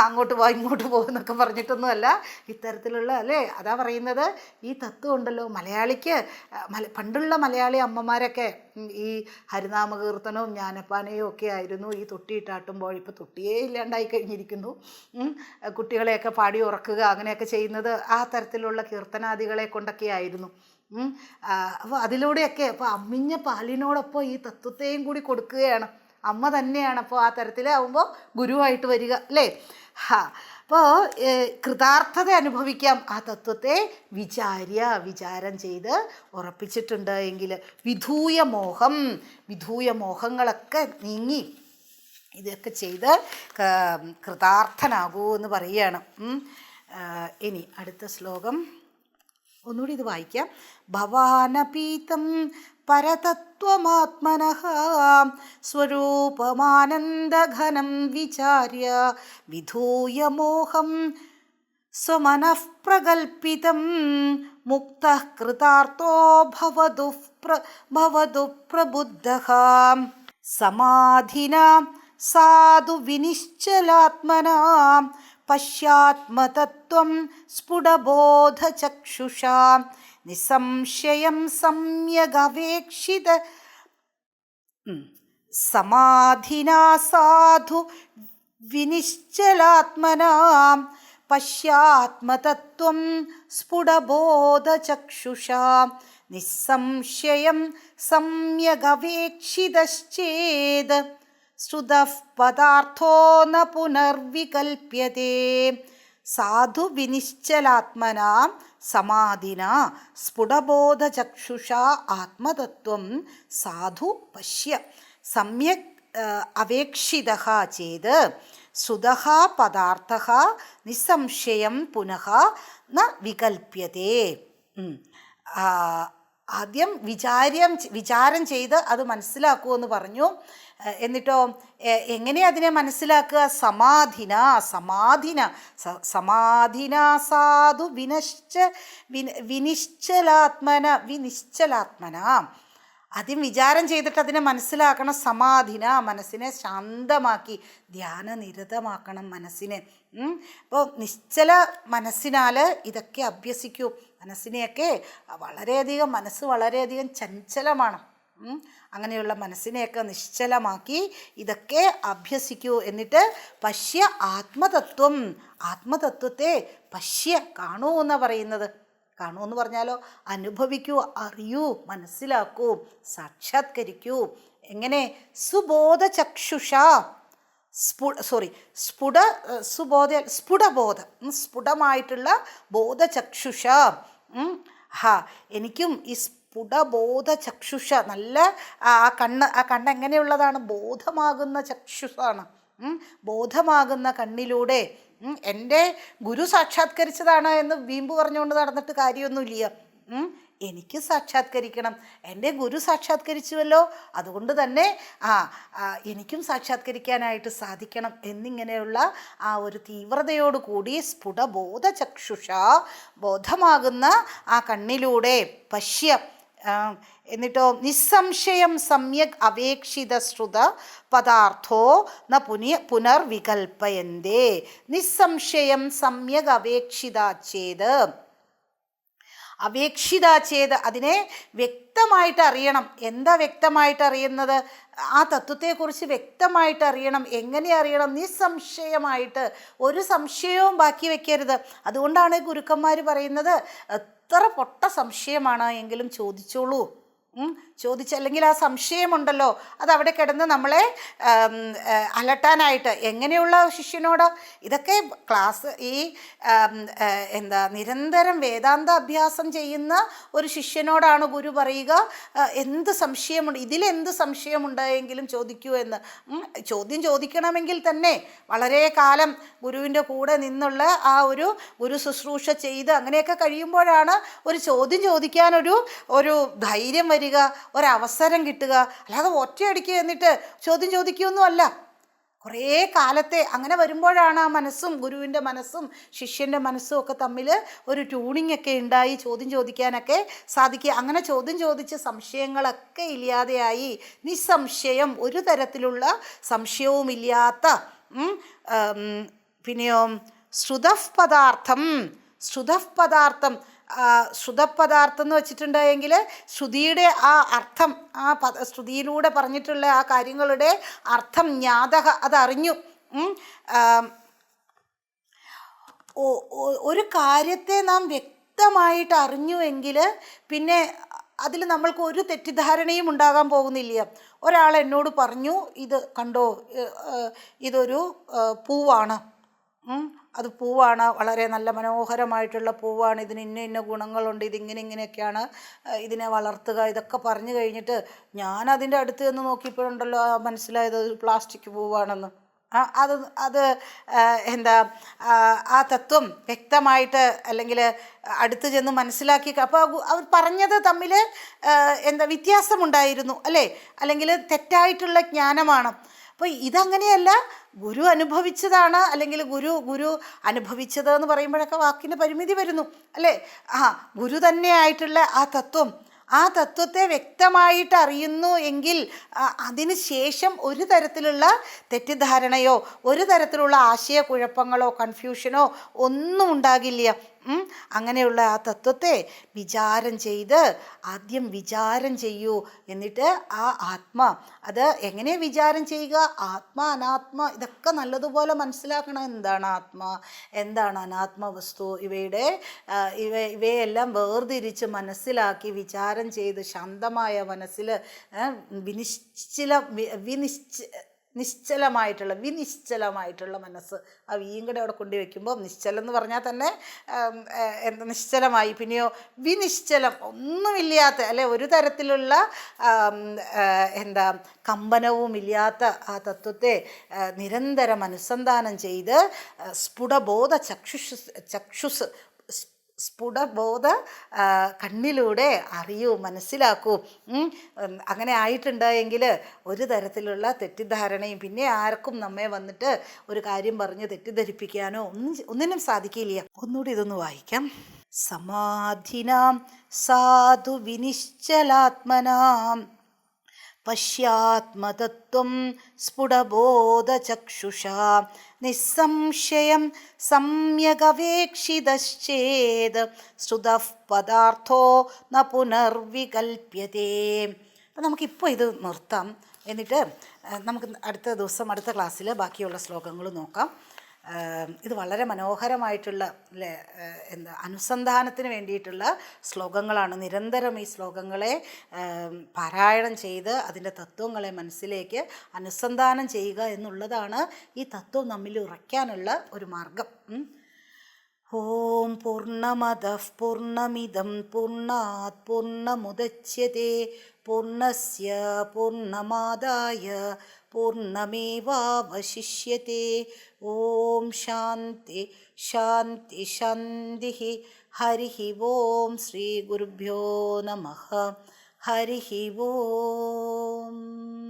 അങ്ങോട്ട് പോ ഇങ്ങോട്ട് പോകുന്നൊക്കെ പറഞ്ഞിട്ടൊന്നുമല്ല. ഇത്തരത്തിലുള്ള, അല്ലേ? അതാ പറയുന്നത്, ഈ തത്വം ഉണ്ടല്ലോ മലയാളിക്ക്. പണ്ടുള്ള മലയാളി അമ്മമാരൊക്കെ ഈ ഹരിനാമ കീർത്തനവും ജ്ഞാനപ്പാനയും ഒക്കെ ആയിരുന്നു ഈ തൊട്ടിയിട്ടാട്ടുമ്പോൾ. ഇപ്പോൾ തൊട്ടിയേ ഇല്ലാണ്ടായി കഴിഞ്ഞിരിക്കുന്നു. കുട്ടികളെയൊക്കെ പാടി ഉറക്കുക അങ്ങനെയൊക്കെ ചെയ്യുന്നത് ആ തരത്തിലുള്ള കീർത്തനാദികളെ കൊണ്ടൊക്കെ ആയിരുന്നു. അപ്പോൾ അതിലൂടെയൊക്കെ അപ്പോൾ അമ്മിഞ്ഞ പാലിനോടൊപ്പം ഈ തത്വത്തെയും കൂടി കൊടുക്കുകയാണ്. അമ്മ തന്നെയാണ് അപ്പോൾ ആ തരത്തിലാവുമ്പോൾ ഗുരുവായിട്ട് വരിക, അല്ലേ? അപ്പോൾ കൃതാർത്ഥത അനുഭവിക്കാം ആ തത്വത്തെ വിചാരം ചെയ്ത് ഉറപ്പിച്ചിട്ടുണ്ട് എങ്കിൽ. വിധൂയ മോഹങ്ങളൊക്കെ നീങ്ങി ഇതൊക്കെ ചെയ്ത് കൃതാർത്ഥനാകൂ എന്ന് പറയുകയാണ്. ഇനി അടുത്ത ശ്ലോകം ഒന്നുകൂടി ഇത് വായിക്കാം. ഭവാനപീതം പരതത്വമാത്മനഃ സ്വരൂപമാനന്ദഘനം വിചാര്യ വിധൂയ മോഹം സ്വമനഃ പ്രകൽപിതം മുക്തഃ കൃതാർത്ഥോ ഭവതു പ്രബുദ്ധഃ സമാധിനാ സാധു വിനിശ്ചലാത്മനാ പശ്യാത്മതത്വം സ്ഫുടബോധചക്ഷുഷാ നിസംശയം സമ്യഗവേക്ഷിത സമാധിനാ സാധു വിനിശ്ചലാത്മനാ പശ്യാത്മതത്വം സ്ഫുടബോധചക്ഷുഷാ നിസംശയം സമ്യഗവേക്ഷിതശ്ചേത് ശ്രുതഃ പദാർത്ഥോ ന പുനർവികൽപ്യതേ. സാധു വിനിശ്ചലാത്മനാ സമാധിന സ്ഫുടബോധചക്ഷുഷാ ആത്മതത്വം സാധു പശ്യ സമ്യക് അവേക്ഷിതഃ ചേത് ശ്രുതഃ പദാർത്ഥഃ നിസ്സംശയം പുനഃ ന വികൽപ്യതേ. ആദ്യം വിചാരം ചെയ്ത് അത് മനസ്സിലാക്കുമെന്ന് പറഞ്ഞു. എന്നിട്ടോ എങ്ങനെ അതിനെ മനസ്സിലാക്കുക? സമാധിന സാധു വിനിശ്ചലാത്മന. ആദ്യം വിചാരം ചെയ്തിട്ട് അതിനെ മനസ്സിലാക്കണം. സമാധിന, മനസ്സിനെ ശാന്തമാക്കി ധ്യാനനിരതമാക്കണം മനസ്സിനെ. അപ്പോൾ നിശ്ചല മനസ്സിനാൽ ഇതൊക്കെ അഭ്യസിക്കൂ. മനസ്സിനെയൊക്കെ മനസ്സ് വളരെയധികം ചഞ്ചലമാണ്. അങ്ങനെയുള്ള മനസ്സിനെയൊക്കെ നിശ്ചലമാക്കി ഇതൊക്കെ അഭ്യസിക്കൂ. എന്നിട്ട് പശ്യ ആത്മതത്വത്തെ പശ്യ, കാണൂ എന്നാണ് പറയുന്നത്. കാണൂ എന്ന് പറഞ്ഞാലോ, അനുഭവിക്കൂ, അറിയൂ, മനസ്സിലാക്കൂ, സാക്ഷാത്കരിക്കൂ. എങ്ങനെ? സ്ഫുടമായിട്ടുള്ള ബോധചക്ഷുഷ. എനിക്കും ഈ സ്ഫുടബോധചക്ഷുഷ, നല്ല ആ കണ്ണ് എങ്ങനെയുള്ളതാണ്? ബോധമാകുന്ന ചക്ഷുഷാണ്. ബോധമാകുന്ന കണ്ണിലൂടെ എൻ്റെ ഗുരു സാക്ഷാത്കരിച്ചതാണ് എന്ന് വീമ്പ് പറഞ്ഞുകൊണ്ട് നടന്നിട്ട് കാര്യമൊന്നുമില്ല. എനിക്ക് സാക്ഷാത്കരിക്കണം, എൻ്റെ ഗുരു സാക്ഷാത്കരിച്ചുവല്ലോ, അതുകൊണ്ട് തന്നെ എനിക്കും സാക്ഷാത്കരിക്കാനായിട്ട് സാധിക്കണം എന്നിങ്ങനെയുള്ള ആ ഒരു തീവ്രതയോടുകൂടി സ്ഫുടബോധ ചക്ഷുഷ, ബോധമാകുന്ന ആ കണ്ണിലൂടെ പശ്യ, എന്നിട്ടോ നിസ്സംശയം സമ്യക് അപേക്ഷിത ശ്രുത പദാർത്ഥോ ന പുനർവികൽപ്പയന്തേ. നിസ്സംശയം സമ്യക് അപേക്ഷിത ചേത്, അപേക്ഷിത ചേത് അതിനെ വ്യക്തമായിട്ട് അറിയണം. എന്താ വ്യക്തമായിട്ട് അറിയുന്നത്? ആ തത്വത്തെക്കുറിച്ച് വ്യക്തമായിട്ട് അറിയണം. എങ്ങനെ അറിയണം? നിസ്സംശയമായിട്ട്, ഒരു സംശയവും ബാക്കി വെക്കരുത്. അതുകൊണ്ടാണ് ഗുരുക്കന്മാർ പറയുന്നത്, എത്ര പൊട്ട സംശയമാണ് എങ്കിലും ചോദിച്ചോളൂ. ചോദിച്ചല്ലെങ്കിൽ ആ സംശയമുണ്ടല്ലോ അതവിടെ കിടന്ന് നമ്മളെ അലട്ടാനായിട്ട്. എങ്ങനെയുള്ള ശിഷ്യനോട്? ഇതൊക്കെ ക്ലാസ് ഈ നിരന്തരം വേദാന്ത അഭ്യാസം ചെയ്യുന്ന ഒരു ശിഷ്യനോടാണ് ഗുരു പറയുക, എന്ത് സംശയമുണ്ട്, ഇതിലെന്ത് സംശയമുണ്ടായെങ്കിലും ചോദിക്കൂ എന്ന്. ചോദ്യം ചോദിക്കണമെങ്കിൽ തന്നെ വളരെ കാലം ഗുരുവിൻ്റെ കൂടെ നിന്നുള്ള ആ ഒരു ഗുരു ശുശ്രൂഷ ചെയ്ത് അങ്ങനെയൊക്കെ കഴിയുമ്പോഴാണ് ഒരു ചോദ്യം ചോദിക്കാനൊരു ധൈര്യം വരിക, ഒരവസരം കിട്ടുക. അല്ലാതെ ഒറ്റയടിക്ക് എന്നിട്ട് ചോദ്യം ചോദിക്കുകയൊന്നും അല്ല. കുറേ കാലത്തെ അങ്ങനെ വരുമ്പോഴാണ് ആ മനസ്സും ഗുരുവിൻ്റെ മനസ്സും ശിഷ്യൻ്റെ മനസ്സും ഒക്കെ തമ്മിൽ ഒരു ട്യൂണിങ് ഒക്കെ ഉണ്ടായി ചോദ്യം ചോദിക്കാനൊക്കെ സാധിക്കുക. അങ്ങനെ ചോദ്യം ചോദിച്ച് സംശയങ്ങളൊക്കെ ഇല്ലാതെയായി നിസ്സംശയം, ഒരു തരത്തിലുള്ള സംശയവുമില്ലാത്ത പിന്നെയോ ശ്രുതപദാർത്ഥം. ശ്രുതപദാർത്ഥം എന്ന് വെച്ചിട്ടുണ്ടെങ്കിൽ ശ്രുതിയുടെ ആ അർത്ഥം, ശ്രുതിയിലൂടെ പറഞ്ഞിട്ടുള്ള ആ കാര്യങ്ങളുടെ അർത്ഥം ജ്ഞാതക, അതറിഞ്ഞു. ഒരു കാര്യത്തെ നാം വ്യക്തമായിട്ട് അറിഞ്ഞുവെങ്കിൽ പിന്നെ അതിൽ നമ്മൾക്ക് ഒരു തെറ്റിദ്ധാരണയും ഉണ്ടാകാൻ പോകുന്നില്ല. ഒരാൾ എന്നോട് പറഞ്ഞു, ഇത് കണ്ടോ, ഇതൊരു പൂവാണ്, അത് പൂവാണ്, വളരെ നല്ല മനോഹരമായിട്ടുള്ള പൂവാണ്, ഇതിന് ഇന്ന ഗുണങ്ങളുണ്ട്, ഇങ്ങനെയൊക്കെയാണ് ഇതിനെ വളർത്തുക, ഇതൊക്കെ പറഞ്ഞു കഴിഞ്ഞിട്ട് ഞാൻ അതിൻ്റെ അടുത്ത് നിന്ന് നോക്കിയപ്പോഴുണ്ടല്ലോ മനസ്സിലായത് ഒരു പ്ലാസ്റ്റിക് പൂവാണെന്ന്. അത് ആ തത്വം വ്യക്തമായിട്ട് അല്ലെങ്കിൽ അടുത്ത് ചെന്ന് മനസ്സിലാക്കി. അപ്പോൾ അവർ പറഞ്ഞത് തമ്മിൽ വ്യത്യാസമുണ്ടായിരുന്നു അല്ലേ, അല്ലെങ്കിൽ തെറ്റായിട്ടുള്ള ജ്ഞാനമാണ്. അപ്പോൾ ഇതങ്ങനെയല്ല, ഗുരു അനുഭവിച്ചതാണ്. അല്ലെങ്കിൽ ഗുരു അനുഭവിച്ചത് എന്ന് പറയുമ്പോഴൊക്കെ വാക്കിന് പരിമിതി വരുന്നു അല്ലേ. ഗുരു തന്നെയായിട്ടുള്ള ആ തത്വത്തെ വ്യക്തമായിട്ട് അറിയുന്നു എങ്കിൽ അതിന് ശേഷം ഒരു തരത്തിലുള്ള തെറ്റിദ്ധാരണയോ ഒരു തരത്തിലുള്ള ആശയക്കുഴപ്പങ്ങളോ കൺഫ്യൂഷനോ ഒന്നും ഉണ്ടാകില്ല. അങ്ങനെയുള്ള ആ തത്വത്തെ ആദ്യം വിചാരം ചെയ്യൂ. എന്നിട്ട് ആ അത് എങ്ങനെ വിചാരം ചെയ്യുക? ആത്മ അനാത്മ ഇതൊക്കെ നല്ലതുപോലെ മനസ്സിലാക്കണം. എന്താണ് ആത്മ, എന്താണ് അനാത്മ വസ്തു, ഇവയെല്ലാം വേർതിരിച്ച് മനസ്സിലാക്കി വിചാരം ചെയ്ത് ശാന്തമായ മനസ്സിൽ നിശ്ചലമായിട്ടുള്ള മനസ്സ്, ആ വീയും കൂടെ അവിടെ കൊണ്ടു വയ്ക്കുമ്പോൾ നിശ്ചലം എന്ന് പറഞ്ഞാൽ തന്നെ നിശ്ചലമായി. പിന്നെയോ വിനിശ്ചലം, ഒന്നുമില്ലാത്ത അല്ലെ, ഒരു തരത്തിലുള്ള കമ്പനവുമില്ലാത്ത ആ തത്വത്തെ നിരന്തരം അനുസന്ധാനം ചെയ്ത് സ്ഫുടബോധ ചക്ഷുസ് സ്ഫുടബോധ കണ്ണിലൂടെ അറിയൂ, മനസ്സിലാക്കൂ. അങ്ങനെ ആയിട്ടുണ്ടായെങ്കിൽ ഒരു തരത്തിലുള്ള തെറ്റിദ്ധാരണയും പിന്നെ ആർക്കും നമ്മെ വന്നിട്ട് ഒരു കാര്യം പറഞ്ഞ് തെറ്റിദ്ധരിപ്പിക്കാനോ ഒന്നിനും സാധിക്കില്ല. ഒന്നുകൂടി ഇതൊന്ന് വായിക്കാം. സമാധിനാം സാധു വിനിശ്ചലാത്മനാം പശ്യാത്മതത്വം സ്ഫുടബോധചക്ഷുഷാ നിസ്സംശയം സമ്യഗവേക്ഷിതശ്ചേത് ശ്രുതഃ പദാർത്ഥോ ന പുനർവികൽപ്യതേ. അപ്പം നമുക്കിപ്പോൾ ഇത് നിർത്താം. എന്നിട്ട് നമുക്ക് അടുത്ത ദിവസം അടുത്ത ക്ലാസ്സിൽ ബാക്കിയുള്ള ശ്ലോകങ്ങൾ നോക്കാം. ഇത് വളരെ മനോഹരമായിട്ടുള്ള അനുസന്ധാനത്തിന് വേണ്ടിയിട്ടുള്ള ശ്ലോകങ്ങളാണ്. നിരന്തരം ഈ ശ്ലോകങ്ങളെ പാരായണം ചെയ്ത് അതിൻ്റെ തത്വങ്ങളെ മനസ്സിലേക്ക് അനുസന്ധാനം ചെയ്യുക എന്നുള്ളതാണ് ഈ തത്വം നമ്മിൽ ഉറയ്ക്കാനുള്ള ഒരു മാർഗം. ഓം പൂർണ്ണമദഃ പൂർണ്ണമിദം പൂർണ്ണാത് പൂർണ്ണമുദച്യത്തെ പൂർണ്ണസ്യ പൂർണ്ണമാദായ പൂർണ്ണമേവാവശിഷ്യത്തെ. ഓം ശാന്തി ശാന്തി ശാന്തി. ഹരി ഓം. ശ്രീ ഗുരുഭ്യോ നമഃ. ഹരി ഓം.